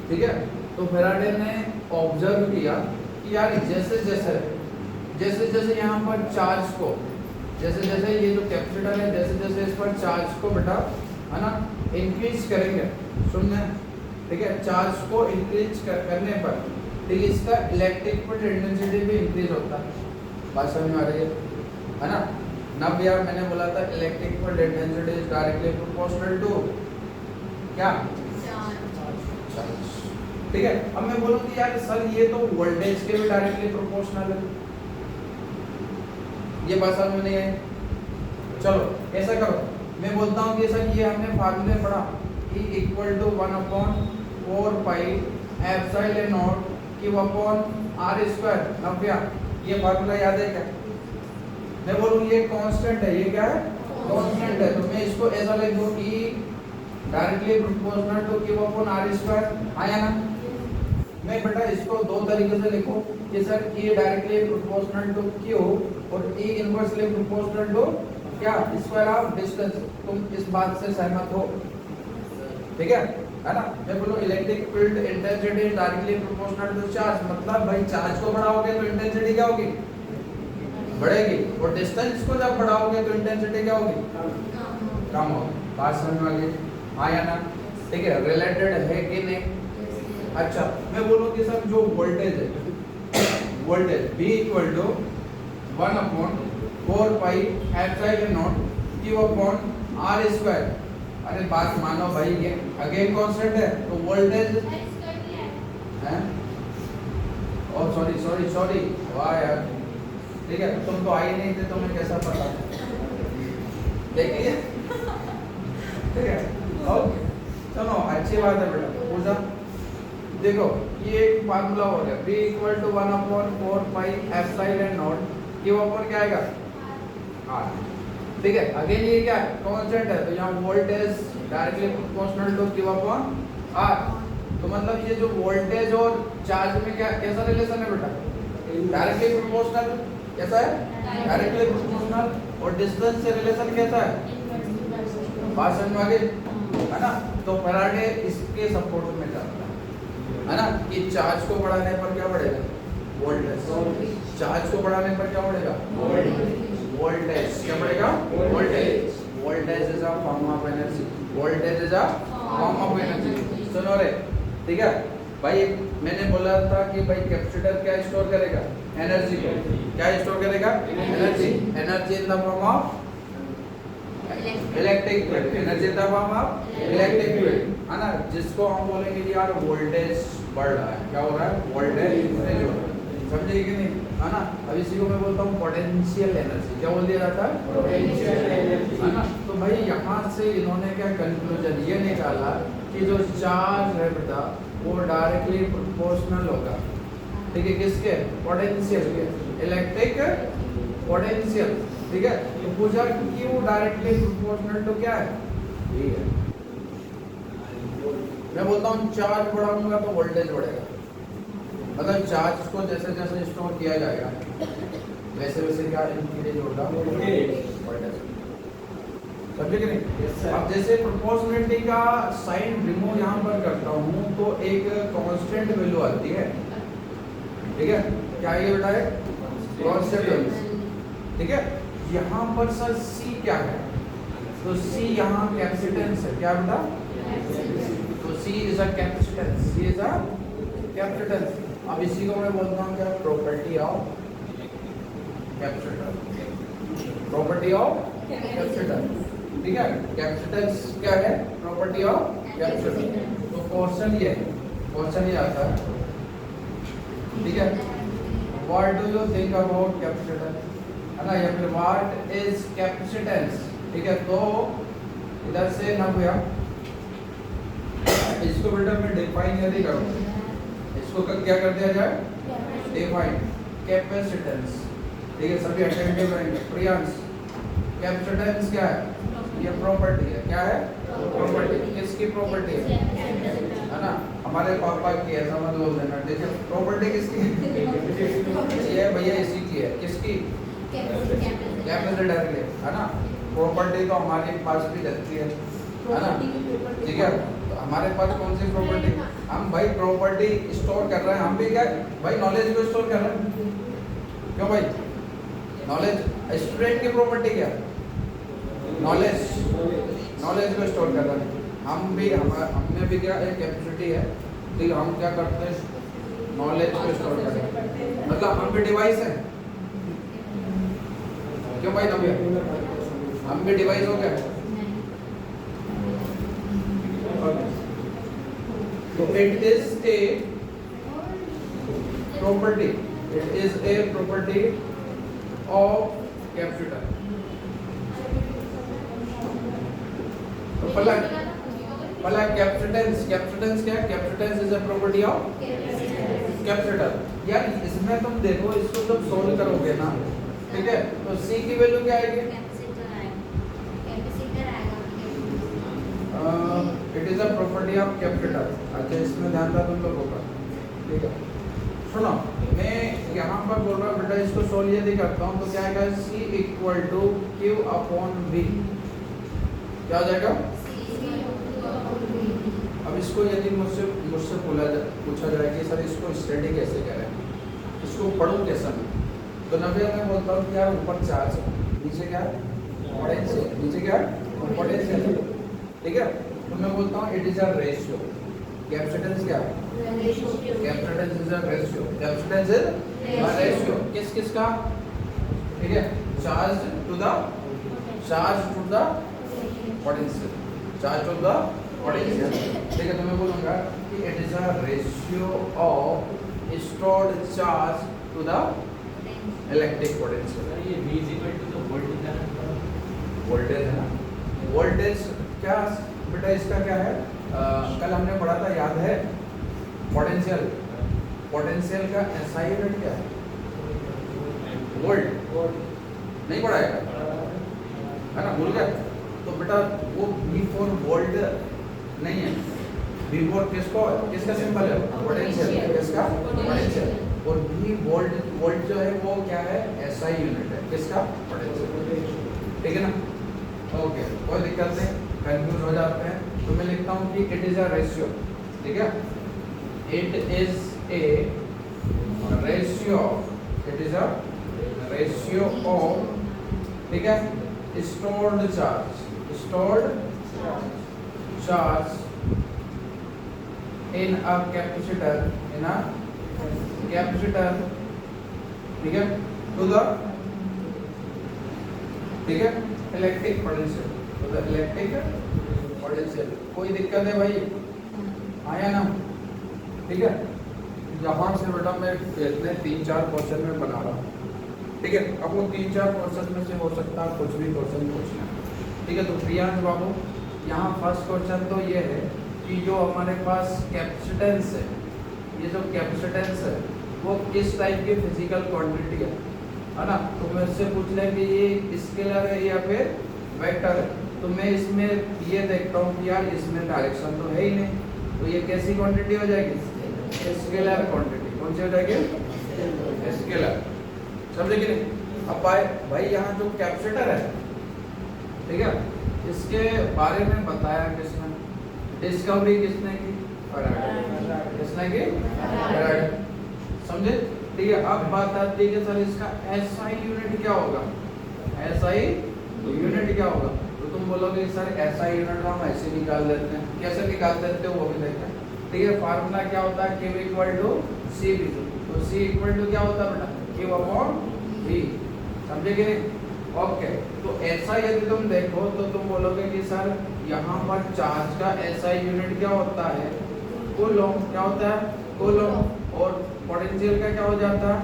ठीक है, तो फैराडे ने ऑब्जर्व किया कि यार जैसे जैसे यहाँ पर चार्ज को, जैसे जैसे ये जो कैपेसिटर है, जैसे जैसे इस पर चार्ज को बेटा, है ना, इंक्रीज करेंगे, सुनना, ठीक है, चार्ज को इंक्रीज करने पर, ठीक है, इसका इलेक्ट्रिक फील्ड इंटेंसिटी भी इंक्रीज होता है। बात समझ में आ रही है ना। नब यार मैंने बोला था electric field intensity is directly proportional to क्या? चार्ज। ठीक है। अब मैं बोलूँ कि यार सर ये तो वोल्टेज के भी डायरेक्टली प्रोपोर्शनल है, ये बात समझ में नहीं है। चलो ऐसा करो, मैं बोलता हूँ कि सर ये हमने फार्मूले पढ़ा, E equal to 1/4 epsilon not Q upon R square. नव्या ये फार्मूला याद है क्या? मैं बोलूँ ये कांस्टेंट है, ये क्या है? कांस्टेंट है। तो मैं इसको ऐसा लिख दूँ E directly proportional to Q upon R square. आया ना? मैं बेटा इसको दो तरीके से लिखूं कि sir E directly proportional to Q और E इनवर्सली प्रोपोर्शनल टू क्या? Square of distance. तुम इस बात से सहमत हो? ठीक है ना? मैं बोलूं electric field intensity directly proportional to charge, मतलब भाई चार्ज को बढ़ाओगे तो इंटेंसिटी क्या होगी? बढ़ेगी। और डिस्टेंस को जब बढ़ाओगे तो इंटेंसिटी क्या होगी? कम होगी। बात समझ में आ गई? आया ना? ठीक है, रिलेटेड है कि नहीं? अच्छा, मैं बोलूं कि सर जो वोल्टेज है, voltage V equal to 1/4 epsilon not Q upon R square. अरे बात मानो भाई, ये अगेन कांस्टेंट है तो वोल्टेज है। और सॉरी वाह यार, ठीक है, तुम तो आई नहीं थे, तुम्हें कैसा पता? देखिए ठीक है, ओके चलो अच्छी बात है बेटा। पूछा देखो, ये एक फार्मूला हो गया V equal to 1/4 epsilon not Q upon क्या आएगा? R। ठीक है, अगेन ये क्या है? कांस्टेंट है, तो यहाँ voltage directly proportional to Q upon R। तो मतलब ये जो वोल्टेज और चार्ज में क्या कैसा रिलेशन है बेटा? Directly proportional. कैसा है? Directly proportional. और डिस्टेंस से रिलेशन कैसा है? बात समझ में आ गई है ना? तो फैराडे इसके सपोर्ट में जाता है ना, कि चार्ज को बढ़ाने पर क्या बढ़ेगा? वोल्टेज। चार्ज को बढ़ाने पर क्या बढ़ेगा? वोल्टेज। क्या बढ़ेगा? Voltage. Voltage is a form of energy. Voltage is a form of energy. सुनो रे, ठीक है भाई, मैंने बोला था कि भाई कैपेसिटर क्या स्टोर करेगा? एनर्जी को। क्या स्टोर करेगा? Energy. Energy in the form of electric field. Energy in the form of electric field, है ना? जिसको हम बोलेंगे कि यार वोल्टेज बढ़ रहा है। क्या हो रहा है? वोल्टेज इंक्रीज हो रहा है। समझे कि नहीं? है ना? अब इसी को मैं बोलता हूँ पोटेंशियल एनर्जी। क्या बोल दिया जाता है? पोटेंशियल एनर्जी, है ना? तो भाई यहाँ से इन्होंने क्या कंक्लूजन ये निकाला कि जो चार्ज है बेटा वो डायरेक्टली प्रोपोर्शनल होगा, ठीक है, किसके? पोटेंशियल के। इलेक्ट्रिक पोटेंशियल, ठीक है। तो पूछा क्यों डायरेक्टली प्रोपोर्शनल टू क्या है? ये है। मैं बोलता हूँ चार्ज बढ़ाऊंगा तो वोल्टेज बढ़ेगा, मतलब चार्ज को जैसे जैसे स्टोर किया जाएगा वैसे वैसे क्या इंक्रीज होगा? वोल्टेज। समझे कि नहीं? अब जैसे प्रोपोर्शनलिटी का साइन रिमूव यहाँ पर करता हूँ तो एक कांस्टेंट वैल्यू आती है, ठीक है? क्या ये बेटा है? कांस्टेंट वैल्यू, ठीक है। यहाँ पर सर C क्या है? तो C यहाँ कैपेसिटेंस है। क्या बेटा? तो C is a capacitance. C is a capacitance. अब इसी को मैं बोलता हूँ क्या? Property of capacitor. Property of capacitor, ठीक है। कैपेसिटेंस क्या है? Property of capacitor. तो क्वेश्चन ये है, क्वेश्चन ये आता है, ठीक है, what do you think about capacitor, है ना, या फिर व्हाट इज कैपेसिटेंस, ठीक है। तो इधर से ना भैया इसको बेटा मैं डिफाइन यदि करूँ, इसको क्या कर दिया जाए? डिफाइन कैपेसिटेंस, ठीक है। सभी अटेंटिव रहेंगे। प्रियांश, कैपेसिटेंस क्या है? ये प्रॉपर्टी है। क्या है? प्रॉपर्टी। किसकी प्रॉपर्टी है ना? हमारे पापा की है, समझ लो देना, ठीक है। प्रॉपर्टी किसकी है? ये भैया इसी की है। किसकी? कैपेसिटर की, है ना। प्रॉपर्टी तो हमारे पास भी रहती है ना, ठीक है। तो हमारे पास कौन सी प्रॉपर्टी? हम भाई प्रॉपर्टी स्टोर कर रहे हैं। हम भी क्या भाई नॉलेज को स्टोर कर रहे हैं। क्यों भाई? नॉलेज स्टूडेंट की प्रॉपर्टी क्या? नॉलेज। नॉलेज को स्टोर कर रहे हैं। हम भी हमने भी क्या एक कैपेसिटी है, ठीक है। हम क्या करते हैं? नॉलेज को स्टोर करते हैं, मतलब हम भी डिवाइस है। क्यों भाई? हम भी डिवाइस हो गया। तो it is a property, it is a property of capacitor. तो पहला वाला कैपेसिटेंस, कैपेसिटेंस क्या है? Capacitance is a property of capacitor. यार इसमें तुम देखो, इसको जब सोल्व करोगे ना, ठीक है, तो C की वैल्यू क्या आएगी? It is a property of capacitor. अच्छा, इसमें ध्यान था तुम लोगों का, ठीक है। सुनो, मैं यहाँ पर बोल रहा हूँ बेटा, इसको सोल्व यदि करता हूँ तो क्या आएगा? C equal to Q upon V। क्या हो जाएगा? अब इसको यदि मुझसे पूछा जाए कि सर इसको स्टडी कैसे करें, इसको पढ़ूं कैसे मैं, तो नब्बे में बोलता हूँ कि यार ऊपर चार्ज है, नीचे क्या है? पोटेंशियल। नीचे क्या है? पोटेंशियल। ठीक है, तो मैं बोलता हूँ it is a ratio. Capacitance क्या है? Capacitance is a ratio. Capacitance is a ratio किस किस का? ठीक है, charge to the potential, charge to the potential. ठीक है, तो मैं बोलूँगा कि it is a ratio of stored charge to the electric potential। ये V is equal to the voltage है ना? वोल्टेज है ना? वोल्टेज क्या बेटा इसका क्या है? कल हमने पढ़ा था, याद है? पोटेंशियल। पोटेंशियल का SI यूनिट क्या है? वोल्ट। नहीं पढ़ा है ना? भूल गए? तो बेटा वो V4 वोल्ट नहीं है। V4 किसका सिंबल है? पोटेंशियल। किसका? पोटेंशियल। और V वोल्ट जो है वो क्या है? SI यूनिट है। किसका? पोटेंशियल। ठीक है ना? ओके, कोई दिक्कत नहीं, कंफ्यूज हो जाते हैं। तो मैं लिखता हूँ कि इट इज अ रेशियो। ठीक है, it is a ratio, it is a ratio of, ठीक है, stored charge in a capacitor, ठीक है, to the, ठीक है, इलेक्ट्रिक पोटेंशियल, तो द इलेक्ट्रिक पोटेंशियल। कोई दिक्कत है भाई? आया ना? ठीक है, यहाँ से बेटा मैं इतने 3-4 क्वेश्चन में बना रहा हूँ। ठीक है, अब वो 3-4 क्वेश्चन में से हो सकता है कुछ भी क्वेश्चन पूछना। ठीक है, तो प्रियांश बाबू, यहाँ फर्स्ट क्वेश्चन तो ये है कि जो हमारे पास कैपेसिटेंस है, ये जो कैपेसिटेंस है वो किस टाइप की फिजिकल क्वांटिटी है ना? तो मैं इससे पूछ लें कि ये स्केलर है या फिर वेक्टर है। तो मैं इसमें ये देखता हूँ कि यार इसमें डायरेक्शन तो है ही नहीं, तो ये कैसी क्वांटिटी हो जाएगी? Scalar quantity. कौन सी हो जाएगी? स्केलर। समझे कि नहीं? अब भाई यहाँ जो कैपेसिटर है, ठीक है, इसके बारे में बताया किसने? डिस्कवरी किसने की? फैराडे। किसने की? फैराडे। समझे? ठीक है, अब बात आती है कि सर इसका SI यूनिट क्या होगा? SI यूनिट क्या होगा? तो तुम बोलोगे सर SI यूनिट हम ऐसे निकाल लेते हैं। कैसे निकाल देते हो वो भी देखते हैं। ठीक है, फार्मूला क्या होता है? Q equal to CV। तो C इक्वल टू क्या होता है बेटा? Q upon V। समझे कि नहीं? ओके, तो ऐसा यदि तुम देखो तो तुम बोलोगे कि सर यहाँ पर चार्ज का SI यूनिट क्या होता है? कूलम। क्या होता है? कूलम। और पोटेंशियल का क्या हो जाता है?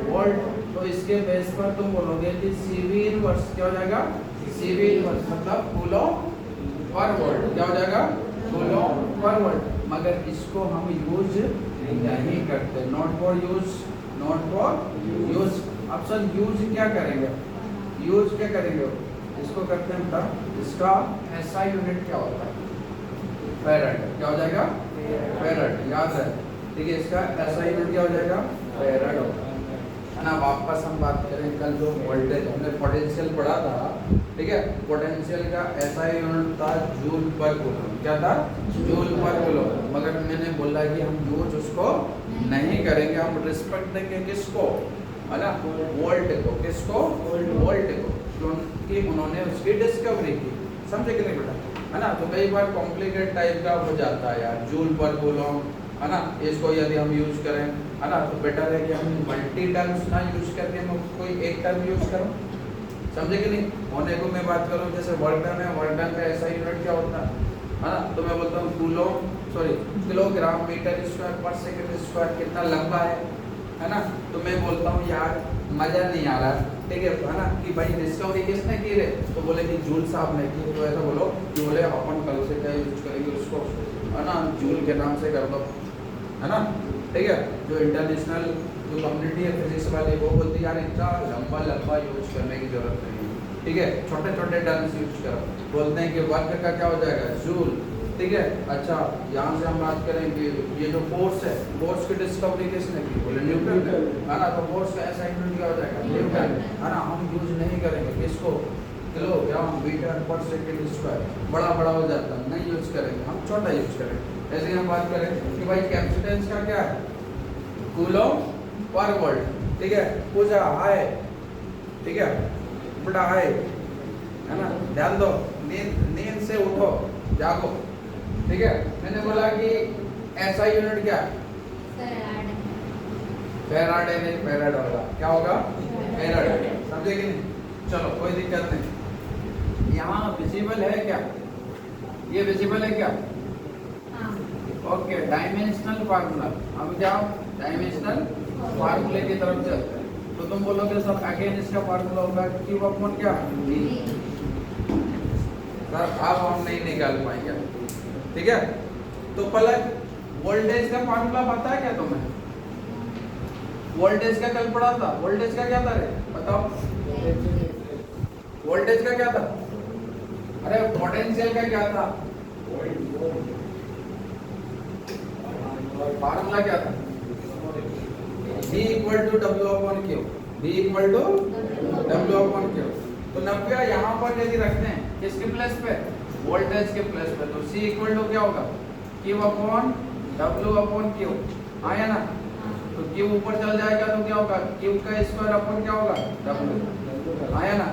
वोल्ट। तो इसके बेस पर तुम बोलोगे कि CV इनवर्स क्या हो जाएगा? CV इनवर्स मतलब कूलम पर वोल्ट। क्या हो जाएगा? Coulomb per volt. मगर इसको हम यूज नहीं करते, नॉट फॉर यूज। अब सर यूज क्या करेंगे? यूज क्या करेंगे? इसको करते हैं बेटा, इसका SI यूनिट क्या होता है? फैराड। क्या हो जाएगा? फैराड। याद है? ठीक है, इसका SI यूनिट क्या हो जाएगा? फैराड होगा, है ना? वापस हम बात करें, कल जो वोल्टेज हमने पोटेंशियल पढ़ा था, ठीक है, पोटेंशियल का SI यूनिट था जूल पर कूलम। क्या था? जूल पर कूलम। मगर मैंने बोला कि हम यूज उसको नहीं करेंगे, हम रिस्पेक्ट देंगे किसको? है ना? वोल्ट को। किसको? वोल्ट को, क्योंकि उन्होंने उसकी डिस्कवरी की। समझे कि नहीं बेटा? है ना? तो कई बार कॉम्प्लिकेट टाइप का हो जाता है यार, जूल पर कूलम, है ना? इसको यदि हम यूज करें, है ना, तो बेटर है कि हम मल्टी टर्म्स ना यूज करके मैं कोई एक टर्म यूज करूं। समझे कि नहीं? होने को मैं बात करूं, जैसे वर्क डन है, वर्क डन का SI यूनिट क्या होता है ना? तो मैं बोलता हूँ किलोग्राम मीटर स्क्वायर पर सेकंड स्क्वायर। कितना लंबा है ना? तो मैं बोलता हूँ यार मजा नहीं आ रहा, ठीक है ना, कि भाई डिस्कवरी किसने की रे, तो बोले कि जूल साहब ने की, तो ऐसा बोलो कि बोले अपन कल से क्या यूज करेंगे उसको, है ना, जूल के नाम से कर दो, है ना, ठीक है। जो इंटरनेशनल जो कम्युनिटी है फिजिक्स वाली, वो बोलती है यार इतना लंबा लंबा यूज करने की जरूरत नहीं है, ठीक है, छोटे छोटे टर्म्स यूज करो। बोलते हैं कि वर्क का क्या हो जाएगा, जूल, ठीक है। अच्छा, यहाँ से हम बात करें कि ये जो फोर्स है, फोर्स की डिस्कवरी किसने की, बोले न्यूटन ने, है ना, तो फोर्स का ऐसा यूनिट क्या हो जाएगा, न्यूटन, है ना। हम यूज नहीं करेंगे किसको, किलोग्राम मीटर पर सेकेंड स्क्वायर, बड़ा बड़ा हो जाता है, नहीं यूज करेंगे, हम छोटा यूज करेंगे। ऐसे ही हम बात करें कि भाई कैपेसिटेंस का क्या है, कूलम पर वोल्ट, ठीक है, पूजा हाय, ठीक है, बड़ा हाय, है ना, ध्यान दो, नींद से उठो, जागो, ठीक है। मैंने बोला कि ऐसा यूनिट क्या है, फैराडे नहीं, फैराड होगा, क्या होगा, फैराड, समझे कि नहीं, चलो कोई दिक्कत नहीं। यहाँ विजिबल है क्या, ये विजिबल है क्या, ओके, डायमेंशनल फार्मूला, हम क्या डायमेंशनल फार्मूले की तरफ चलते हैं, तो तुम बोलोगे सर अगेन इसका फार्मूला होगा क्यू अपॉन क्या, सर अब हम नहीं निकाल पाएंगे, ठीक है। तो पलक वोल्टेज का फार्मूला पता है क्या तुम्हें, वोल्टेज का कल पढ़ा था, वोल्टेज का क्या था रे, बताओ, वोल्टेज का क्या था, अरे पोटेंशियल का क्या था, फार्मूला क्या था, V equal to W upon Q, V equal to W upon Q. तो 90 यहाँ पर यदि रखते हैं किसके प्लेस पे, वोल्टेज के प्लेस पे, तो C इक्वल टू क्या होगा, Q upon W upon Q, आया ना, तो Q ऊपर चल जाएगा तो क्या होगा, Q का स्क्वायर अपॉन क्या होगा, W, आया ना।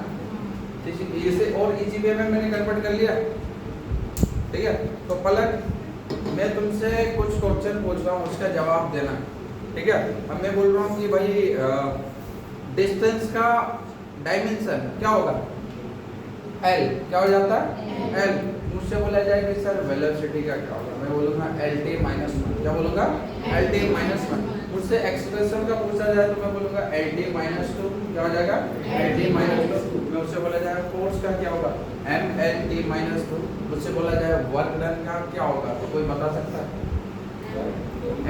इसे और इजी वे में मैंने कन्वर्ट कर लिया, ठीक है। तो पलक मैं तुमसे कुछ क्वेश्चन पूछ रहा हूँ, उसका जवाब देना, ठीक है। अब मैं बोल रहा हूँ कि भाई डिस्टेंस का डायमेंशन क्या होगा, L, क्या हो जाता है L, मुझसे बोला जाएगा सर वेलोसिटी का क्या होगा, मैं बोलूँगा LT माइनस वन, क्या बोलूँगा LT माइनस वन। मुझसे एक्सप्रेशन का पूछा जाए तो मैं बोलूँगा LT माइनस टू, क्या हो जाएगा LT माइनस टू। मैं उससे बोला जाएगा फोर्स का क्या होगा MLT माइनस टू, मुझसे बोला जाए वर्क डन का क्या होगा, तो कोई बता सकता है,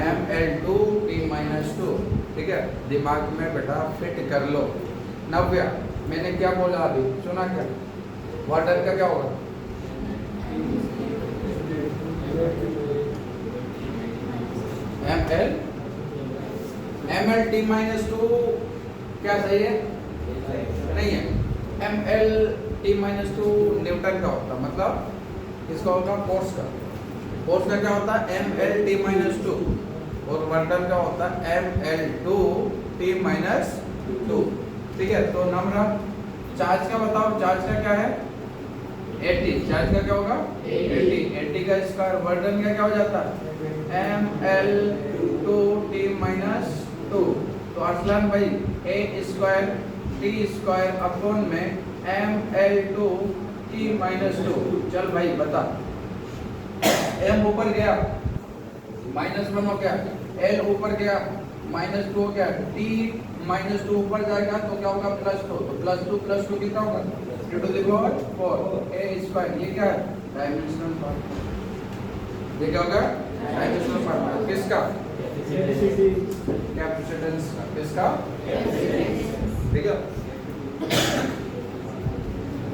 ML2T माइनस टू, ठीक है, दिमाग में बेटा फिट कर लो। 90 मैंने क्या बोला अभी, सुना क्या, वाटर का क्या होगा, MLT माइनस टू, क्या सही है, नहीं है, MLT माइनस टू न्यूटन का होता, मतलब इसका होगा फोर्स का, फोर्स का क्या होता है MLT माइनस टू, और वर्क का होता है ML2T माइनस टू, ठीक है। तो नंबर चार्ज का बताओ, चार्ज का क्या है 80, चार्ज का क्या होगा 80, 80 का स्क्वायर, वर्क का क्या हो जाता है ML2T माइनस टू। तो अरसलान भाई A square T square upon में ML2T माइनस टू, चल भाई बता, M ऊपर गया माइनस वन हो गया, L ऊपर गया माइनस टू हो गया, T माइनस टू ऊपर जाएगा तो क्या होगा प्लस टू, तो प्लस टू कितना होगा two to the power 4 A square, ये क्या है डायमेंशनल फार्मूला, ये क्या होगा डायमेंशनल फार्मूला किसका, कैपेसिटेंस का, किसका, ठीक है।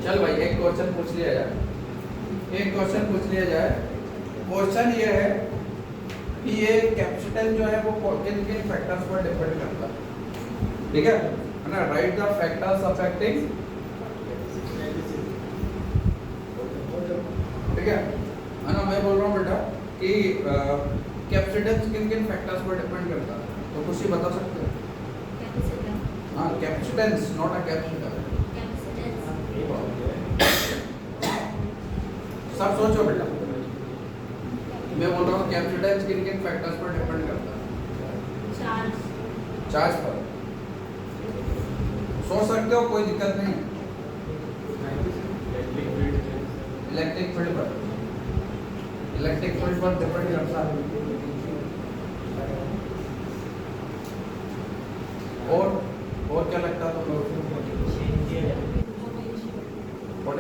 चल भाई एक क्वेश्चन पूछ लिया जाए, एक क्वेश्चन पूछ लिया जाए। क्वेश्चन ये है कि ये कैपेसिटेंस जो है वो किन किन फैक्टर्स पर डिपेंड करता है, ठीक है ना। राइट द फैक्टर्स अफेक्टिंग, ठीक है ना। मैं बोल रहा हूँ बेटा कि कैपेसिटेंस किन किन फैक्टर्स पर डिपेंड करता है, तो कुछ ही बता सकते हैं, हाँ कैपेसिटेंस नॉट अ कैपेसिटर, सब सोचो बेटा, मैं बोल रहा हूँ कैपेसिटेंस किन किन फैक्टर्स पर डिपेंड करता है, चार्ज पर सोच सकते हो, कोई दिक्कत नहीं है, इलेक्ट्रिक फील्ड पर, इलेक्ट्रिक फील्ड पर डिपेंड करता है, और क्या लगता है तुम लोग,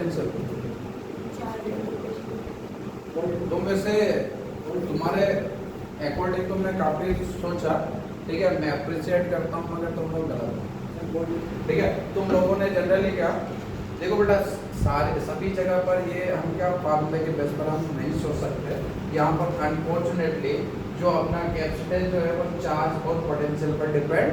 पोटेंशियल? तुम वैसे तुम्हारे अकॉर्डिंग तुमने काफी सोचा, ठीक है, मैं अप्रिशिएट करता हूँ, मगर तुम लोग गलत हो, ठीक है। तुम लोगों ने जनरली क्या, देखो बेटा, सारे सभी जगह पर ये हम क्या फार्मूले के बेस पर हम नहीं सोच सकते। यहाँ पर अनफॉर्चुनेटली जो अपना कैपेसिटेंस जो है वो चार्ज और पोटेंशियल पर डिपेंड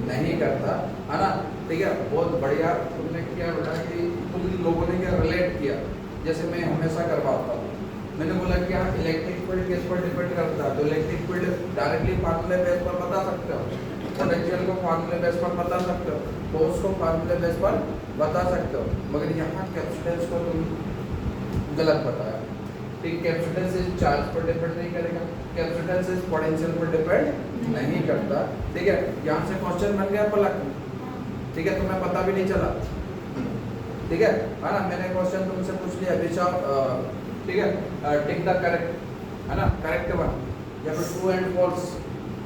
नहीं करता, है ना, ठीक है। बहुत बढ़िया तुमने क्या बेटा कि तुम लोगों ने क्या रिलेट किया, जैसे मैं हमेशा करवाता हूँ। मैंने बोला कि हाँ इलेक्ट्रिक फील्ड किस पर डिपेंड करता है, तो इलेक्ट्रिक फील्ड डायरेक्टली फार्मूले बेस पर बता सकते हो, पोटेंशियल को फार्मूले बेस पर बता सकते हो, फोर्स को फार्मूले बेस पर बता सकते हो, मगर यहाँ कैपेसिटेंस को तुम गलत बताया, ठीक। कैपेसिटेंस इस चार्ज पर डिपेंड नहीं करेगा, कैपेसिटेंस इस पोटेंशियल पर डिपेंड नहीं करता, ठीक है। यहाँ से क्वेश्चन बन गया पलक, ठीक है, तुम्हें पता भी नहीं चला, ठीक है ना। मैंने क्वेश्चन तुमसे पूछ लिया विच ऑफ, ठीक है, टिक द करेक्ट, है ना, करेक्ट वन, या फिर ट्रू एंड फॉल्स,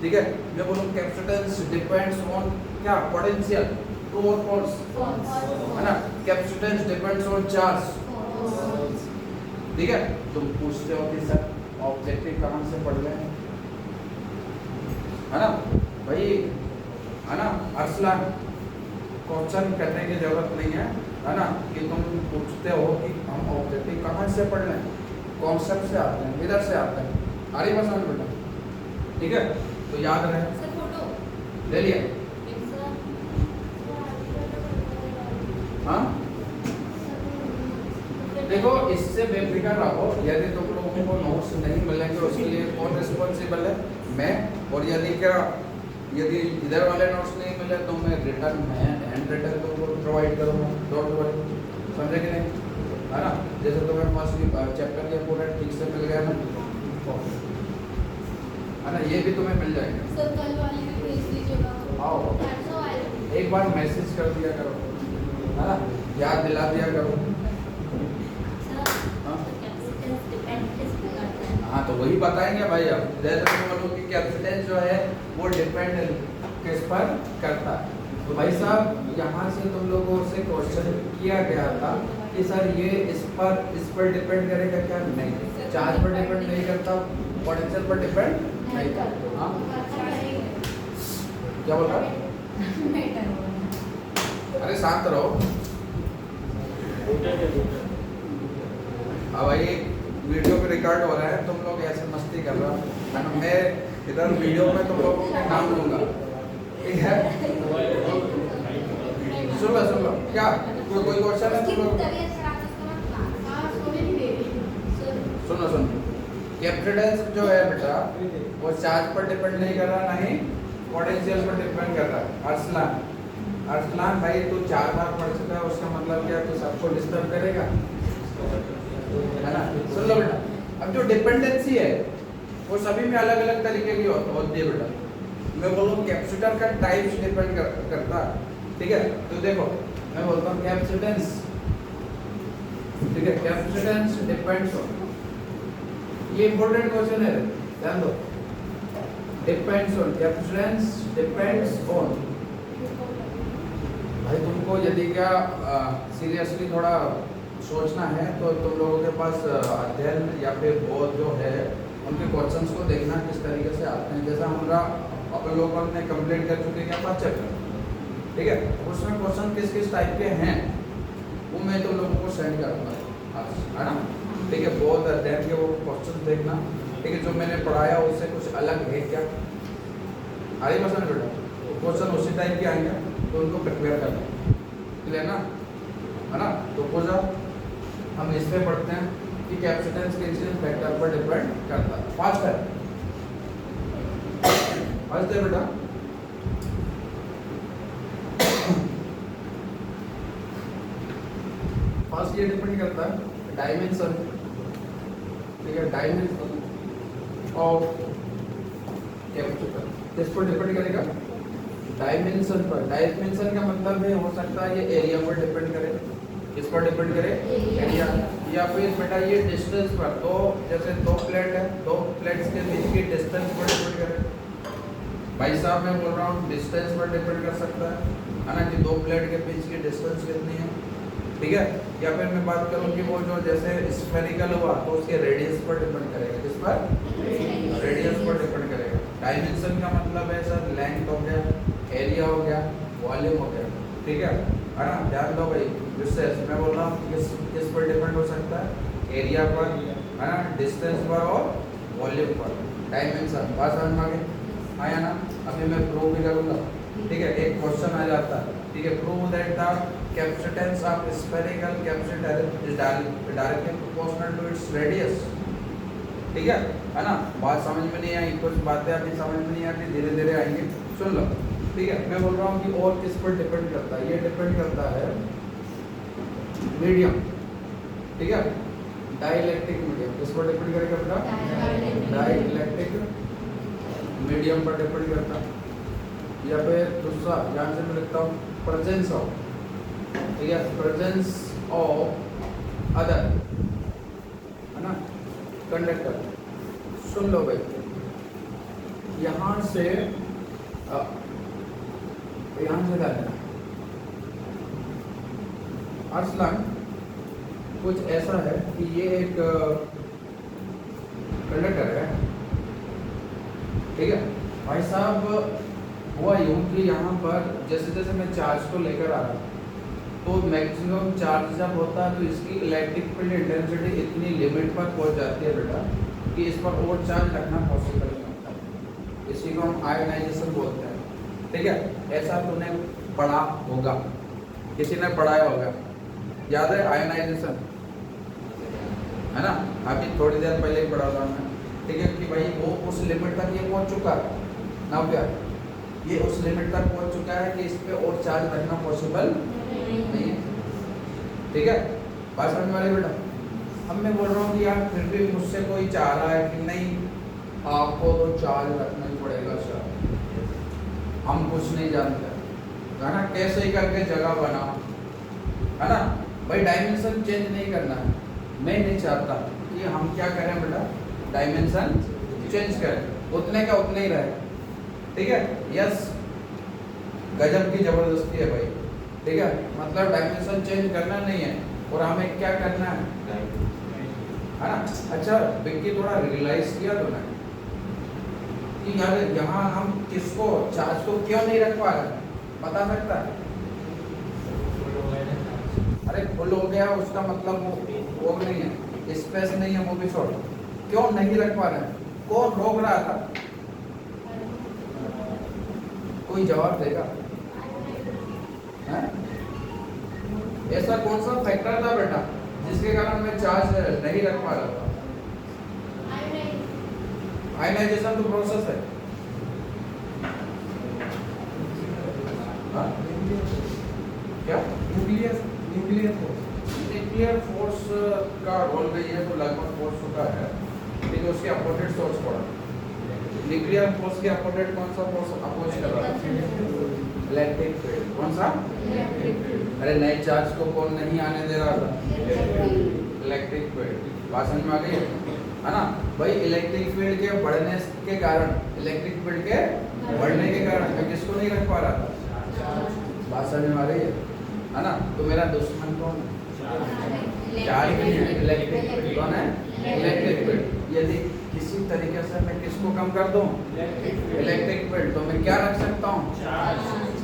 ठीक है। मैं बोलूँ कैपेसिटेंस डिपेंड्स ऑन क्या, पोटेंशियल, ट्रू और फॉल्स, है ना। कैपेसिटेंस डिपेंड्स ऑन चार्ज, ठीक है। तुम पूछते हो कि सर ऑब्जेक्टिव कहाँ से पढ़ रहे हैं, है ना भाई, है ना। अरसलान, क्वेश्चन करने की जरूरत नहीं है ना, कि तुम पूछते हो कि हम ऑब्जेक्टिव कहाँ से पढ़ रहे हैं, कॉन्सेप्ट से आते हैं, इधर से आते हैं, आ रही बात समझ बेटा, ठीक है। तो याद रहे, सर फोटो ले लिया, हाँ। देखो इससे बेफिक्र रहो, यदि तुम लोगों को नोट्स नहीं मिलेंगे उसके लिए कौन रिस्पॉन्सिबल है, मैं। और यदि क्या, यदि इधर वाले नोट्स नहीं मिले तो मैं रिटर्न में हैंड रिटर्न तुमको प्रोवाइड करूँगा, डोंट वरी, समझे कि नहीं, है ना। जैसे तुम्हें फर्स्ट चैप्टर के पूरा ठीक से मिल गया ना, है ना, ये भी तुम्हें मिल जाएगा। सर कल वाली भी भेज दीजिएगा। आओ, एक बार मैसेज कर दिया करो, है ना, याद दिला दिया करो। हाँ तो वही बताएंगे भाई, अब जैसे तुम बोलो कि कैपेसिटेंस जो है वो डिपेंड किस पर करता है। तो भाई साहब यहाँ से तुम लोगों से क्वेश्चन किया गया था कि सर ये इस पर डिपेंड करेगा क्या, नहीं, चार्ज पर डिपेंड नहीं करता, पोटेंशियल पर डिपेंड नहीं करता। हाँ क्या बोल रहा, अरे शांत रहो। अब भाई वीडियो पे रिकॉर्ड हो रहा है, तुम लोग ऐसे मस्ती कर रहा है ना, मैं इधर वीडियो में तुम लोगों के नाम लूंगा, ठीक है। सुन लो क्या, कोई क्वेश्चन है तुम लोग, सुनो। कैपेसिटेंस जो है बेटा वो चार्ज पर डिपेंड नहीं कर रहा, नहीं पोटेंशियल पर डिपेंड कर रहा है। अरसलान भाई तू 4 बार पढ़ चुका है, उसका मतलब क्या, तू सबको डिस्टर्ब करेगा, है ना। सुन लो बेटा, अब जो डिपेंडेंसी है वो सभी में अलग अलग तरीके की होती है बेटा। मैं बोलूँ कैपेसिटर का टाइप्स डिपेंड करता है, ठीक है। तो देखो मैं बोलता हूँ कैपेसिटेंस, ठीक है, कैपेसिटेंस डिपेंड्स ऑन, ये इंपॉर्टेंट क्वेश्चन है, ध्यान दो, depends on, capacitance depends on. भाई तुमको यदि क्या सीरियसली थोड़ा सोचना है तो तुम लोगों के पास अध्ययन या फिर बोध जो है उनके क्वेश्चंस को देखना किस तरीके से आते हैं। जैसा हमारा अपन लोगों ने कंप्लीट कर चुके हैं फर्स्ट चैप्टर, ठीक है, उसमें क्वेश्चन किस किस टाइप के हैं वो मैं तुम लोगों को सेंड करूँगा, है ना, ठीक है। बोध अध्ययन के वो क्वेश्चन देखना, ठीक है, जो मैंने पढ़ाया उससे कुछ अलग है क्या, आगे पसंद बेटा, क्वेश्चन उसी टाइप के आएंगे तो उनको प्रिपेयर करना, क्लियर ना, है ना। तो पूजा हम इस पे पढ़ते हैं कि कैपेसिटेंस के इंसिडेंट फैक्टर पर डिपेंड करता है। फास्ट है बेटा, फास्ट ये डिपेंड करता है डायमेंशन, ठीक है, डायमेंशन ऑफ कैपेसिटर किस पर डिपेंड करेगा, डायमेंशन पर। डायमेंशन का मतलब है हो सकता है ये एरिया पर डिपेंड करे, किस पर डिपेंड करे, एरिया, या फिर बेटा ये डिस्टेंस पर। तो जैसे 2 प्लेट है, 2 प्लेट्स के बीच की डिस्टेंस पर डिपेंड करे। भाई साहब मैं बोल रहा हूँ डिस्टेंस पर डिपेंड कर सकता है ना, कि 2 प्लेट के बीच की डिस्टेंस कितनी है, ठीक है। या फिर मैं बात करूँ कि वो जो जैसे स्फेरिकल हुआ तो उसके रेडियस पर डिपेंड करेगा, किस पर? रेडियस पर डिपेंड करेगा। डायमेंशन का मतलब है सर लेंथ हो गया, एरिया हो गया, वॉल्यूम हो गया, ठीक है ना। ध्यान दो भाई, डिस्टेंस मैं बोल रहा हूँ किस पर डिपेंड हो सकता है? एरिया पर, है ना, डिस्टेंस पर और वॉल्यूम पर। डायमेंशन बात समझ में आ गई? आया ना। अभी मैं प्रूव भी करूँगा, ठीक है। एक क्वेश्चन आ जाता है, ठीक है, prove that the capacitance of spherical capacitor is directly proportional to its radius, ठीक है ना। बात समझ में नहीं आई, कुछ बातें अभी समझ में नहीं आती, धीरे धीरे आएंगे, सुन लो, ठीक है। मैं बोल रहा हूँ कि और किस पर डिपेंड करता है? ये डिपेंड करता है मीडियम, ठीक है, डाइलेक्ट्रिक मीडियम। किस पर डिपेंड करेगा बेटा? डाइलेक्ट्रिक मीडियम पर डिपेंड करता है। या फिर दूसरा ध्यान से मैं लिखता हूँ, प्रेजेंस ऑफ, ठीक है, प्रेजेंस ऑफ अदर, है ना, कंडक्टर। सुन लो भाई, यहाँ से जाना अरसलान कुछ ऐसा है कि ये एक कंडक्टर है, ठीक है भाई साहब। हुआ यूँ कि यहाँ पर जैसे जैसे मैं चार्ज को लेकर आ रहा तो मैक्सिमम चार्ज जब होता है तो इसकी इलेक्ट्रिक फील्ड इंटेंसिटी इतनी लिमिट पर पहुँच जाती है बेटा कि इस पर और चार्ज रखना पॉसिबल नहीं होता। इसी को हम आयोनाइजेशन बोलते हैं, ठीक है। ऐसा तूने पढ़ा होगा, किसी ने पढ़ाया होगा, याद है आयोनाइजेशन, है ना। अभी थोड़ी देर पहले ही पढ़ा था मैं, ठीक है, कि भाई वो उस लिमिट तक ये पहुंच चुका है ना, क्या ये उस लिमिट तक पहुंच चुका है कि इस पे और चार्ज रखना पॉसिबल नहीं है, ठीक है। बात समझ में आ रही बेटा? अब मैं बोल रहा हूँ कि यार फिर भी मुझसे कोई चाह रहा है कि नहीं आपको तो चार्ज रखना ही पड़ेगा सर, हम कुछ नहीं जानते, है ना, कैसे ही करके जगह बनाओ, है ना भाई। डायमेंशन चेंज नहीं करना है, मैं नहीं चाहता कि हम क्या करें बेटा, डायमेंशन चेंज करें, उतने का उतने ही रहे, ठीक है। यस, गजब की जबरदस्ती है भाई, ठीक है, मतलब डायमेंशन चेंज करना नहीं है और हमें क्या करना है ना। अच्छा विक्की, थोड़ा रियलाइज किया तो ना कि यार यहाँ हम किसको चार्ज को क्यों नहीं रख पा रहे, बता सकता है? अरे फुल हो गया उसका मतलब वो नहीं है, स्पेस नहीं है, वो भी छोड़, क्यों नहीं रख पा रहे? कौन रोक रहा था? कोई जवाब देगा? ऐसा कौन सा फैक्टर था बेटा जिसके कारण मैं चार्ज नहीं रख पा रहा था? आयनाइजेशन तो प्रोसेस है, क्या न्यूक्लियर फोर्स का रोल नहीं है तो लगभग फोर्स होता है, लेकिन उसके अपोजिट सोर्स पड़ा। न्यूक्लियर फोर्स के अपोजिट कौन सा फोर्स अपोज कर रहा है? Electric field. कौन सा? अरे नए चार्ज को कौन नहीं आने दे रहा था? Electric field. बात समझ में आ गई है ना भाई। इलेक्ट्रिक फील्ड के बढ़ने के कारण, इलेक्ट्रिक फील्ड के बढ़ने के कारण मैं किसको नहीं रख पा रहा था? बात समझ में आ गई है ना। तो मेरा दुश्मन कौन है? चार्ज नहीं है, इलेक्ट्रिक फील्ड। कौन है? Electric field. यदि किसी तरीके से मैं किसको कम कर दूं? इलेक्ट्रिक फील्ड, तो मैं क्या रख सकता हूँ?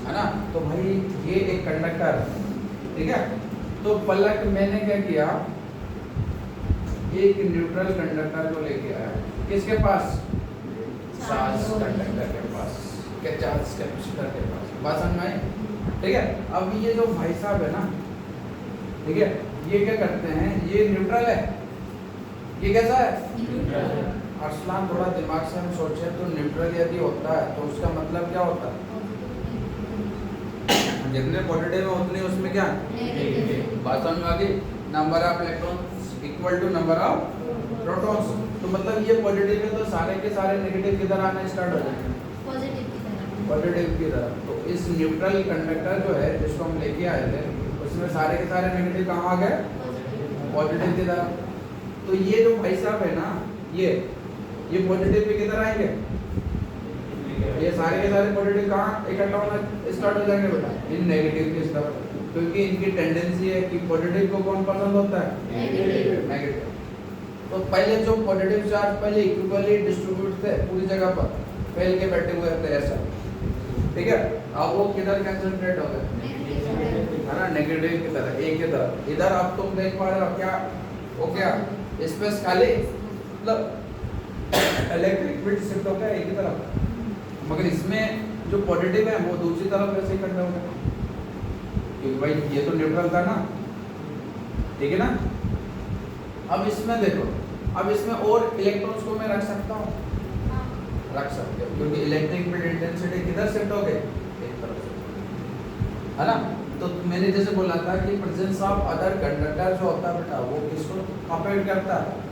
है ना। तो भाई ये एक कंडक्टर, ठीक है। तो पलक मैंने क्या किया, एक न्यूट्रल कंडक्टर को लेके आया, किसके पास? चार्ज कंडक्टर के पास, क्या चार्ज कैपेसिटर के पास। बात समझ में आई? ठीक है। अब ये जो भाई साहब है ना, ठीक है, ये क्या करते हैं, ये न्यूट्रल है, ये कैसा है? अरसलान थोड़ा दिमाग से हम सोचे तो न्यूट्रल यदि होता है तो उसका मतलब क्या होता है? जितने पॉजिटिव है उतने उसमें क्या? बात समझ में आ गई। Number of electrons equal to number of protons. तो मतलब ये पॉजिटिव है तो सारे के सारे नेगेटिव की तरह आना स्टार्ट हो जाएंगे, पॉजिटिव की तरह। तो इस न्यूट्रल कंडक्टर जो है जिसको हम लेके आए थे उसमें सारे के सारे नेगेटिव कहाँ आ गए? पॉजिटिव की तरह। तो ये जो भाई साहब है ना, ये पॉजिटिव पे किधर आएंगे? ये सारे के सारे पॉजिटिव कहाँ इकट्ठा होना स्टार्ट हो जाएंगे बेटा? इन नेगेटिव की तरफ। क्योंकि इनकी टेंडेंसी है कि पॉजिटिव को कौन पसंद होता है, नेगेटिव। नेगेटिव। तो पहले जो पॉजिटिव चार्ज पहले इक्वली डिस्ट्रीब्यूट थे पूरी जगह पर, फैल के बैठे हुए थे ऐसा, ठीक है। अब वो किधर कंसंट्रेट हो गए, है ना, नेगेटिव की तरह, एक की तरह। इधर आप तुम देख पा रहे हो क्या, वो क्या स्पेस खाली, मतलब इलेक्ट्रिक फील्ड शिफ्ट हो गया एक ही तरफ, मगर इसमें जो पॉजिटिव है वो दूसरी तरफ ऐसे इकट्ठा हो गया, क्योंकि भाई ये तो न्यूट्रल था ना, ठीक है ना। अब इसमें देखो, अब इसमें और इलेक्ट्रॉन्स को मैं रख सकता हूँ, रख सकते हो, क्योंकि इलेक्ट्रिक फील्ड इंटेंसिटी किधर शिफ्ट हो गई, एक तरफ से, है ना। तो मैंने जैसे बोला था कि प्रेजेंस ऑफ अदर कंडक्टर जो होता है बेटा, वो किसको अफेक्ट करता है,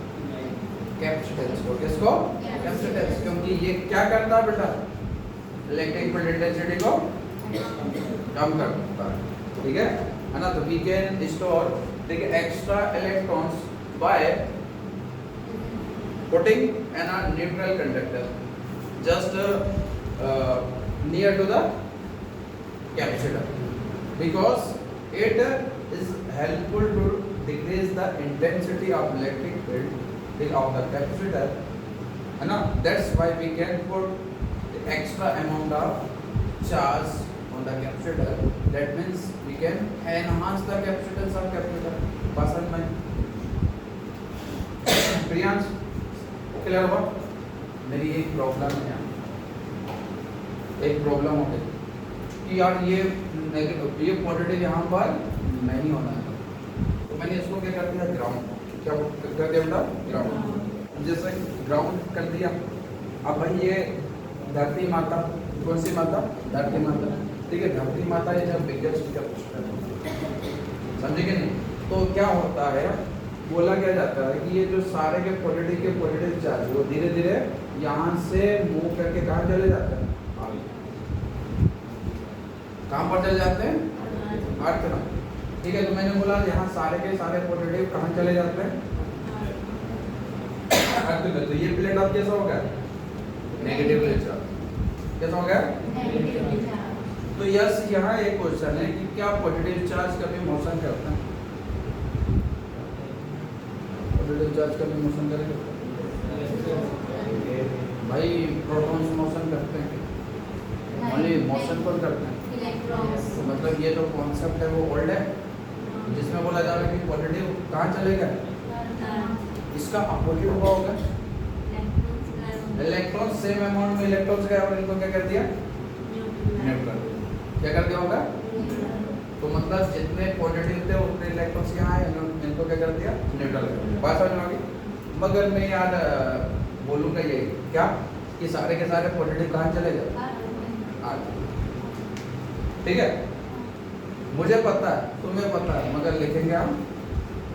कैपेसिटेंस को, किसको, कैपेसिटेंस, क्योंकि ये क्या करता है बेटा, इलेक्ट्रिक फील्ड इंटेंसिटी को कम करता है, ठीक है ना। तो वी कैन स्टोर, देखिए, extra electrons bye putting in a neutral conductor just near to the capacitor, because it is helpful to decrease the intensity of electric field of the capacitor, है ना। That's why we can put the extra amount of charge on the capacitor. That means we can enhance the capacitance of capacitor. पसंद में Priyansh clear हुआ। मेरी एक problem है यहाँ, एक प्रॉब्लम हो गई कि यार ये नेगेटिव, ये पॉजिटिव यहाँ पर नहीं होना है, तो मैंने इसको क्या कर दिया, ग्राउंड, क्या कर दिया बेटा, ग्राउंड। जैसे ग्राउंड कर दिया, अब भाई ये धरती माता, कौन सी माता, धरती माता, ठीक है। धरती माता ये जब बिगेस्ट कैपेसिटर, समझे कि नहीं। तो क्या होता है, बोला क्या जाता है कि ये जो सारे के पॉजिटिव चार्ज वो धीरे धीरे यहाँ से मूव करके कहाँ चले जाते हैं, आगे, कहाँ पर चले जाते हैं, अर्थ में, ठीक है। तो मैंने बोला यहाँ सारे के सारे पॉजिटिव कहाँ चले जाते हैं, अर्थ में। तो ये प्लेट अब कैसा हो गया, नेगेटिव चार्ज, कैसा हो गया। तो यस, यहाँ एक क्वेश्चन है कि क्या पॉजिटिव चार्ज कभी मोशन करता है, पॉजिटिव चार्ज कभी मोशन करेगा, भाई प्रोटॉन्स मोशन करते हैं, ओनली मोशन पर करते हैं, इलेक्ट्रॉन्स। तो मतलब ये जो कॉन्सेप्ट है वो ओल्ड है, जिसमें बोला जा रहा है कि पॉजिटिव कहाँ चलेगा, इसका अपोजिट हुआ होगा, इलेक्ट्रॉन सेम अमाउंट में इलेक्ट्रॉन्स गए और इनको क्या कर दिया, न्यूट्रल, क्या कर दिया होगा। तो मतलब जितने पॉजिटिव थे उतने इलेक्ट्रॉन्स यहाँ आए, इनको क्या कर दिया, न्यूट्रल। बात समझ में आ गई। मगर मैं यार बोलूँगा ये क्या कि सारे के सारे पॉजिटिव कहाँ चले गए, ठीक है। मुझे पता है, तुम्हें पता है, मगर लिखेंगे हम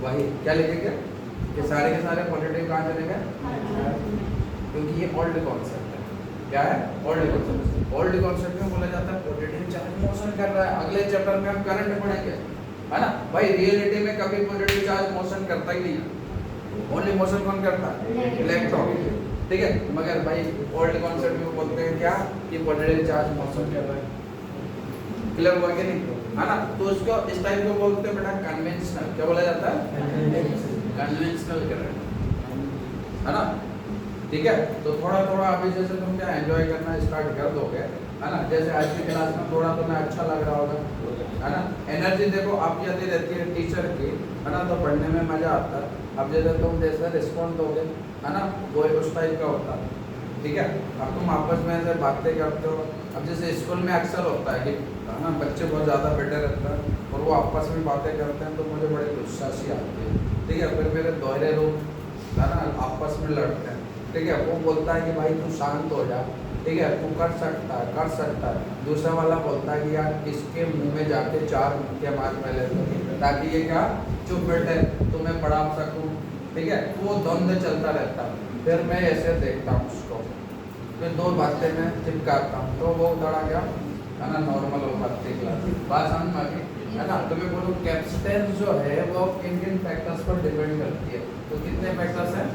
वही, क्या लिखेंगे कि सारे के सारे पॉजिटिव कहाँ चले गए, क्योंकि ये ओल्ड कॉन्सेप्ट है। क्या है, ओल्ड कॉन्सेप्ट। ओल्ड कॉन्सेप्ट में बोला जाता है पॉजिटिव चार्ज मोशन कर रहा है। अगले चैप्टर में हम करंट पढ़ेंगे, है ना भाई। रियलिटी में कभी पॉजिटिव चार्ज मोशन करता ही नहीं है, ओनली मोशन कौन करता है, इलेक्ट्रॉन, ठीक है। मगर भाई ओल्ड कॉन्सेप्ट में बोलते हैं क्या कि पॉजिटिव चार्ज मोशन कर रहा है, क्लियर हुआ कि नहीं, है ना। तो उसको इस टाइप को बोलते हैं बेटा कन्वेंशनल, क्या बोला जाता है, कन्वेंशनल करंट, है ना, ठीक है। तो थोड़ा थोड़ा अभी जैसे तुम क्या एंजॉय करना स्टार्ट कर दोगे, है ना। जैसे आज की क्लास में थोड़ा तुम्हें अच्छा लग रहा होगा, है ना। एनर्जी देखो आप आती रहती है टीचर की, है ना, तो पढ़ने में मजा आता है। अब जैसे तुम जैसे रिस्पॉन्ड दोगे, है ना, वो उस टाइप का होता है, ठीक है। अब तुम आपस में ऐसे बातें करते हो, अब जैसे स्कूल में अक्सर होता है कि, है ना, बच्चे बहुत ज़्यादा बेटर रहते हैं और वो आपस में बातें करते हैं, तो मुझे बड़ी गुस्सा सी आती है, ठीक है। फिर मेरे दोहरे लोग, है ना, आपस में लड़ते हैं, ठीक है। वो बोलता है कि भाई तू शांत हो जा, ठीक है, तू कर सकता है। दूसरा वाला बोलता है कि यार इसके मुंह में जाके 4 मुक्के मार पहले ताकि ये क्या चुप बैठे, तो मैं पढ़ा सकूं, ठीक है। वो द्वंद्व चलता रहता है। फिर मैं ऐसे देखता हूँ उसको, फिर 2 बातें मैं चिपकाता हूँ, तो वो थोड़ा क्या, है ना, नॉर्मल हो पाती क्लास, बात समझ में आ गई, है ना। तो मैं बोलूँ कैपेसिटेंस जो है वो किन फैक्टर्स पर डिपेंड करती है। तो कितने फैक्टर्स हैं,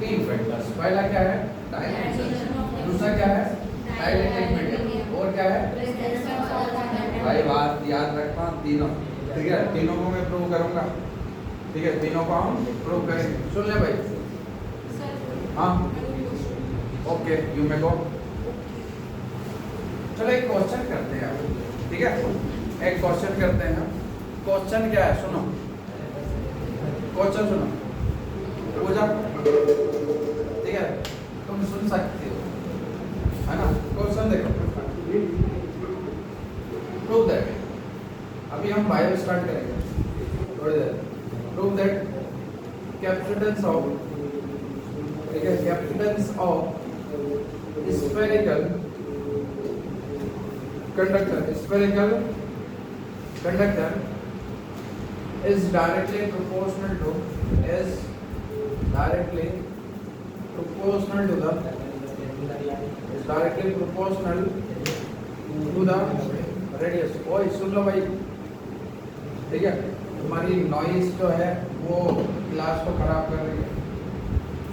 3 फैक्टर्स। पहला क्या है, डायमेंशन, दूसरा क्या है, डाइलेक्ट्रिक मीडियम, और क्या है, भाई बात याद रखना तीनों, ठीक है, तीनों को मैं प्रूव करूंगा, ठीक है, तीनों को हम प्रूव करेंगे। सुन ले भाई, हाँ ओके यू मे गो। चलो एक क्वेश्चन करते हैं, ठीक है, एक क्वेश्चन करते हैं। क्वेश्चन क्या है सुनो, क्वेश्चन सुनो, पूजा, ठीक है, तुम सुन सकते हो, है ना। क्वेश्चन देखो, प्रूव दैट, अभी हम बायो स्टार्ट करेंगे थोड़ी देर। प्रूव दैट कैपेसिटेंस ऑफ, ठीक है, capacitance of spherical conductor, spherical conductor is directly proportional to the is directly proportional to the radius। ओए सुन लो भाई, ठीक है, तुम्हारी नॉइस जो है वो क्लास को खराब कर रही है,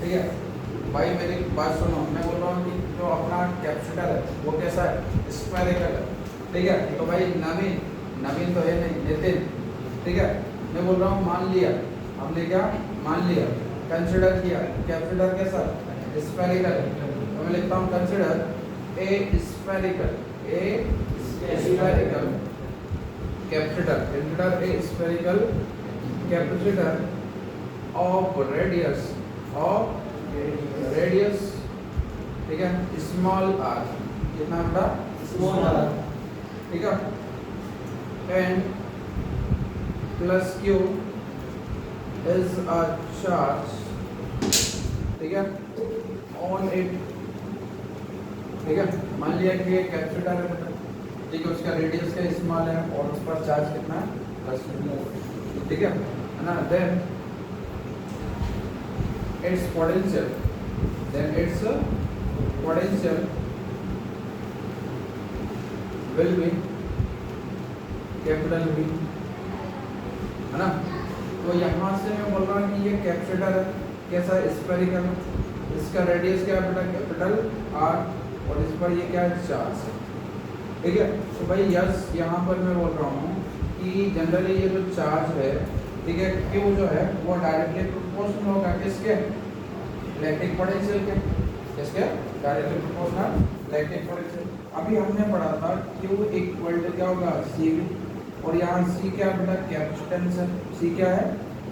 ठीक है भाई। मेरी बात सुनो, मैं बोल रहा हूँ कि जो अपना कैपेसिटर है वो कैसा है, स्फेरिकल है, ठीक है। तो भाई नवीन तो है नहीं, नितिन, ठीक है, मैं बोल रहा हूँ मान लिया, हमने क्या मान लिया, कंसिडर किया कैपेसिटर कैसा, स्फेरिकल। तो मैं लिखता हूँ consider a spherical capacitor, consider a spherical capacitor of radius, ठीक है, स्मॉल आर, कितना बड़ा, स्मॉल आर, ठीक है, and plus Q is a charge, ठीक है, ऑन इट, ठीक है। मान लिया कि ये कैपेसिटर है बेटा, ठीक है, उसका रेडियस का स्मॉल है और उस पर चार्ज कितना है, प्लस क्यू, ठीक है ना। Then its potential, will be capital V, है ना। तो यहाँ से मैं बोल रहा हूँ कि ये कैपेसिटर है कैसा, स्फेरिकल, इसका रेडियस क्या है बेटा, कैपिटल R, और इस पर ये क्या है, चार्ज है, ठीक है। तो भाई यस, यहाँ पर मैं बोल रहा हूँ कि जनरली ये जो चार्ज है, ठीक है, Q जो है वो डायरेक्टली प्रोपोर्शनल होगा किसके, इलेक्ट्रिक पोटेंशियल के, किसके, डायरेक्टली प्रोपोर्शनल इलेक्ट्रिक पोटेंशियल। अभी हमने पढ़ा था Q इक्वल टू क्या होगा, CV, और यहाँ C क्या बेटा, कैपेसिटेंस है, C क्या है,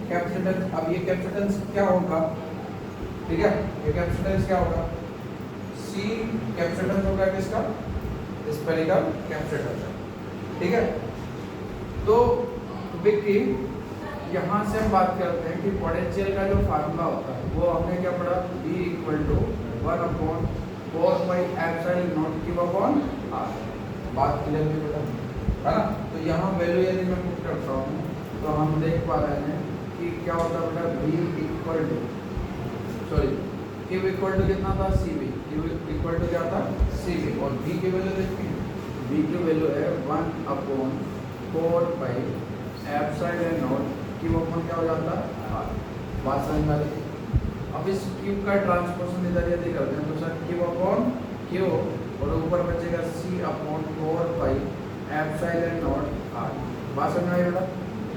कैपेसिटेंस। अब ये कैपेसिटेंस क्या होगा, ठीक है, ये कैपेसिटेंस क्या होगा, C कैपेसिटेंस होगा किसका, स्फेरिकल कैपेसिटर, ठीक है। तो विक्की यहाँ से हम बात करते हैं कि पोटेंशियल का जो फार्मूला होता है वो हमने क्या पढ़ा, B इक्वल टू 1/4πε0Q/R। बात क्लियर है बेटा, है ना। तो यहाँ वैल्यू यदि मैं पुट करता हूँ तो हम देख पा रहे हैं कि क्या होता है बेटा, Q इक्वल टू कितना था, CV, Q इक्वल टू क्या था, CV, और V की वैल्यू देखते हैं, V की वैल्यू है 1/4πε0 Q/, क्या हो जाता है, R। बात समझ में आ रही है। अब इस Q का ट्रांसपोजिशन इधर यदि करते हैं तो सर Q/Q, और ऊपर बचेगा C/4πε0 R। बात समझ में आई बेटा,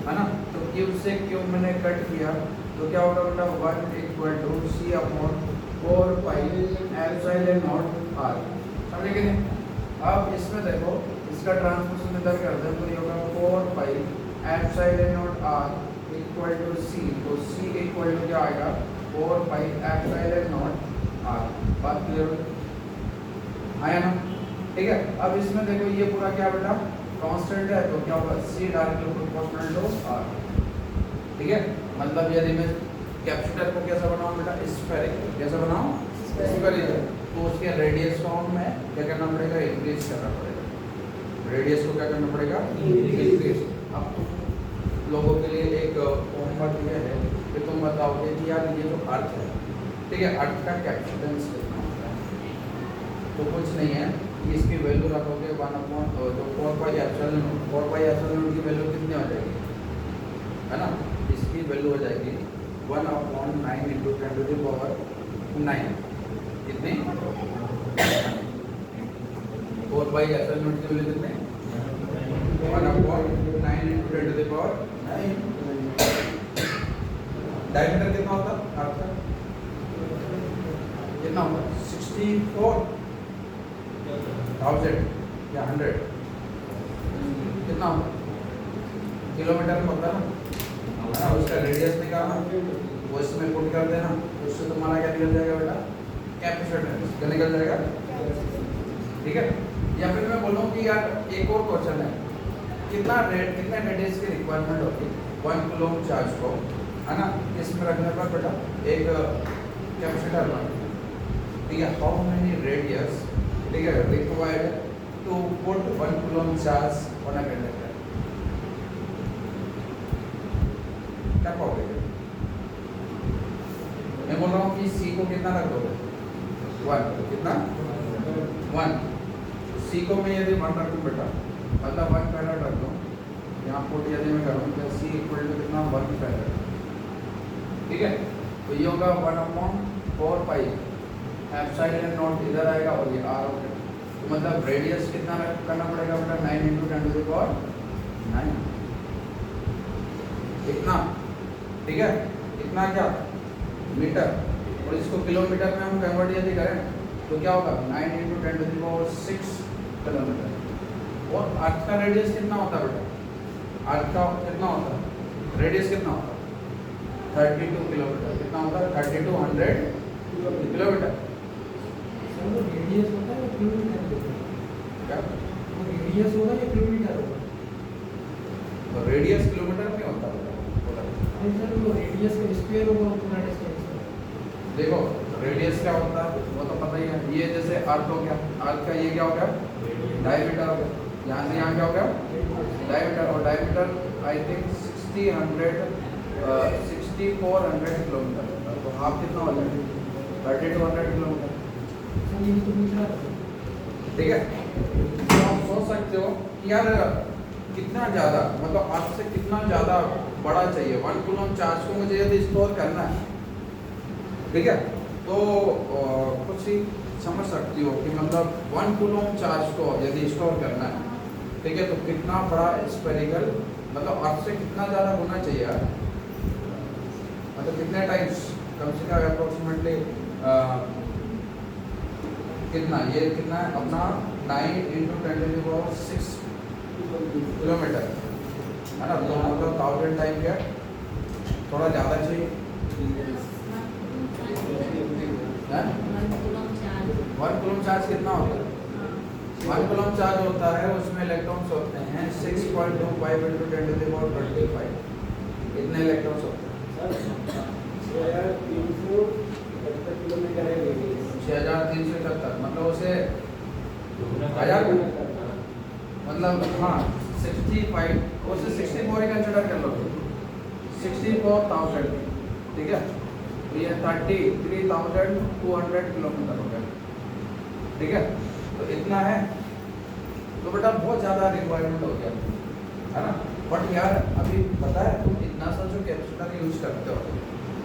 है ना। तो Q से Q मैंने कट किया तो क्या होगा बेटा, 1 इक्वल टू C/4πε0 R, समझे कि नहीं। अब इसमें देखो, इसका ट्रांसपोजिशन इधर करते हैं तो ये होगा 4πε0 R इक्वल टू C, तो C इक्वल टू क्या आएगा, 4πε0 R। बात क्लियर आया ना, ठीक है। अब इसमें देखो ये पूरा क्या बेटा, कांस्टेंट है, तो क्या होगा, C directly proportional to R, ठीक है। मतलब यदि मैं कैपेसिटर को कैसा बनाऊं बेटा, स्फेरिकल, कैसा बनाऊं, स्फेरिकल, तो उसके रेडियस को हमें क्या करना पड़ेगा, इंक्रीज करना पड़ेगा, रेडियस को क्या करना पड़ेगा, इंक्रीज। अब तुम लोगों के लिए एक होमवर्क ये है कि तुम बताओगे कि यार ये जो अर्थ है, ठीक है, अर्थ का कैपेसिटेंस कितना होता है, तो कुछ नहीं है, इसकी वैल्यू रखोगे 4πε0 की वैल्यू कितनी हो जाएगी, है ना। इसकी वैल्यू हो जाएगी 1/9 × 10⁹ कितनी, 4πε0 की वैल्यू कितनी, पावर 9। डायमीटर कितना होता आपका, कितना होगा 64,000 या 100 कितना होगा किलोमीटर में होता है ना, उसका रेडियस निकालना वो इसमें पुट कर देना, उससे तुम्हारा क्या निकल जाएगा बेटा, कैपेसिटेंस क्या निकल जाएगा। ठीक है, या फिर मैं बोलूँ कि यार एक और क्वेश्चन है, कितना रेडियस की रिक्वायरमेंट होती है 1 कूलम चार्ज को, है ना, इसमें रखने पर बेटा एक कैपेसिटर बना, ठीक है, हाउ मेनी रेडियस, ठीक है, required to put 1 coulomb charge on a conductor, क्या कहोगे। मैं बोल रहा हूँ कि सी को कितना रख दोगे 1, कितना 1, सी को मैं यदि 1 रखूँ बेटा, मतलब 1 फैराड रख दूँ, यहाँ पुट यदि मैं करूँ तो सी इक्वल टू कितना 1 फैराड, ठीक है, तो ये होगा 1/4 पाई, एप्सिलॉन नॉट इधर आएगा और ये आर होगा, तो मतलब रेडियस कितना करना पड़ेगा बेटा 9 × 10⁹ इतना, ठीक है, इतना क्या मीटर, और इसको किलोमीटर में हम कन्वर्ट यदि करें तो क्या होगा 9 × 10⁶ किलोमीटर। और अर्थ का रेडियस कितना होता है बेटा, अर्थ का कितना होता है रेडियस कितना होता है 32 किलोमीटर, कितना होता है 3200 किलोमीटर। रेडियस होता है या किलोमीटर होता है, क्या रेडियस होगा या किलोमीटर होगा, तो रेडियस किलोमीटर में होता है। नहीं सर वो रेडियस का स्क्वायर होगा पूरा डिस्टेंस, देखो रेडियस क्या होता है वो तो पता ही है, ये जैसे अर्थ हो गया, अर्थ का ये क्या हो गया डायमीटर हो गया, यहाँ से यहाँ क्या हो गया डायमीटर, और डायमीटर आई थिंक 6400 किलोमीटर, तो हाफ कितना हो जाएगा 3200 किलोमीटर, सर ये तो पूछ रहा था। ठीक है। तो आप सोच सकते हो कि यार कितना ज़्यादा, मतलब अर्थ से कितना ज़्यादा बड़ा चाहिए 1 कूलम चार्ज को मुझे यदि स्टोर करना है, ठीक है, तो कुछ ही समझ सकती हो कि मतलब 1 कूलम चार्ज को यदि स्टोर करना है, ठीक है, तो कितना बड़ा स्फेरिकल, मतलब अर्थ से कितना ज़्यादा होना चाहिए यार, मतलब कितने टाइम्स, कम से कम अप्रोक्सीमेटली कितना, ये कितना है अपना 9 × 10⁶ किलोमीटर, है ना, तो मतलब 1000 टाइम क्या थोड़ा ज़्यादा चाहिए, 1 कूलम चार्ज कितना होता है 1 कूलम चार्ज होता है, उसमें इलेक्ट्रॉन्स होते हैं 6.25 × 10⁻25, इतने इलेक्ट्रॉन्स होते हैं 6371, मतलब उसे 1000 मतलब हाँ 65, उसे 64 ही कंसिडर कर लो, 64,000, ठीक है, तो ये 33,200 किलोमीटर हो गया, ठीक है, तो इतना है, तो बेटा बहुत ज़्यादा रिक्वायरमेंट हो गया, है ना, बट यार अभी पता है तुम इतना सा जो कैपेसिटर यूज करते हो,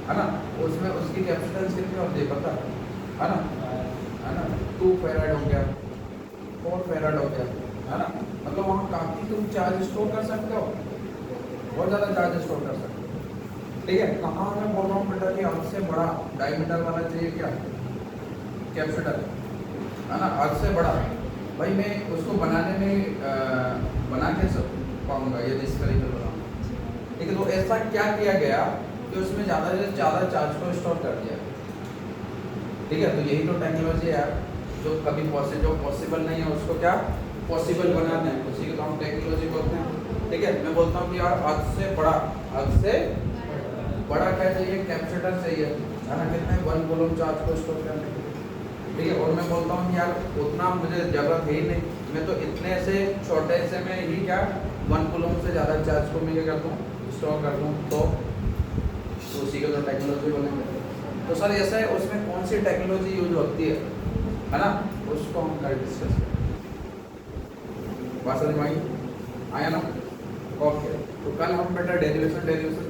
है ना, उसमें उसकी कैपेसिटेंस कितनी होती है पता है ना, 2 फैराड हो गया, 4 फैराड हो गया, है ना, मतलब वहाँ काफ़ी तुम चार्ज स्टोर कर सकते हो, बहुत ज़्यादा चार्ज स्टोर कर सकते हो, ठीक है। कहाँ मैं बोल रहा हूँ बेटा कि अर्थ से बड़ा डायमीटर वाला चाहिए क्या कैपेसिटर, है ना, अर्थ से बड़ा, भाई मैं उसको बनाने में बना के सब पाऊँगा यदि इस तरीके से बनाऊँ, ठीक है, तो ऐसा क्या किया गया कि उसमें ज़्यादा से ज़्यादा चार्ज को स्टोर कर दिया, ठीक है, तो यही तो टेक्नोलॉजी है यार, जो कभी जो पॉसिबल नहीं है उसको क्या पॉसिबल बनाते हैं, उसी को तो हम टेक्नोलॉजी बोलते हैं, ठीक है। मैं बोलता हूँ कि यार अर्थ से बड़ा क्या चाहिए कैपेसिटर चाहिए, है ना, कितने 1 कूलम चार्ज को स्टोर करने के लिए, ठीक है, और मैं बोलता हूँ कि यार उतना मुझे ज़रूरत है ही नहीं, मैं तो इतने से छोटे से में ही क्या 1 कूलम से ज़्यादा चार्ज को मैं क्या कर दूँ स्टोर कर दूँ, तो उसी का जो टेक्नोलॉजी बनेगा, तो सर ऐसा है उसमें कौन सी टेक्नोलॉजी यूज होती है ना, उसको हम कल डिस्कस करें, बात समझ में आई, आया ना, ओके, तो कल हम बेटा डेरिवेशन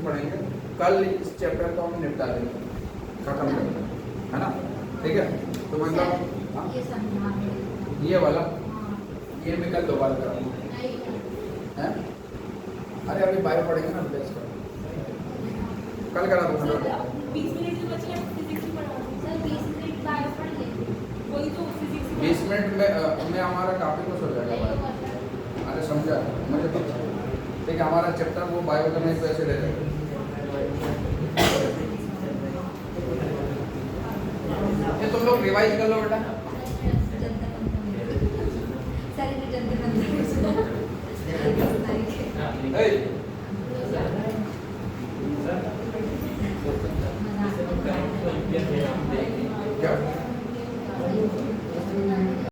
पढ़ेंगे, कल इस चैप्टर को हम निपटा देंगे, खत्म कर देंगे, है ना, ठीक है, तो मतलब ये वाला ये मैं कल दोबारा कराऊंगा, है अरे अभी बायो पढ़ेंगे ना बेस पर, कल करा दूंगा। 20 मिनट जो बचे हैं फिजिक्स की पढ़ा दूँ। सर 20 मिनट बायो पढ़ लेंगे। वही तो फिजिक्स 20 मिनट में हमारा काफी कुछ हो जाएगा बायो। अरे समझा मुझे पता है। ठीक है, हमारा चैप्टर वो बायो करने को ऐसे रहेगा। ये तुम लोग रिवाइज कर लो बेटा। सर इधर जल्दी बंद ए, क्या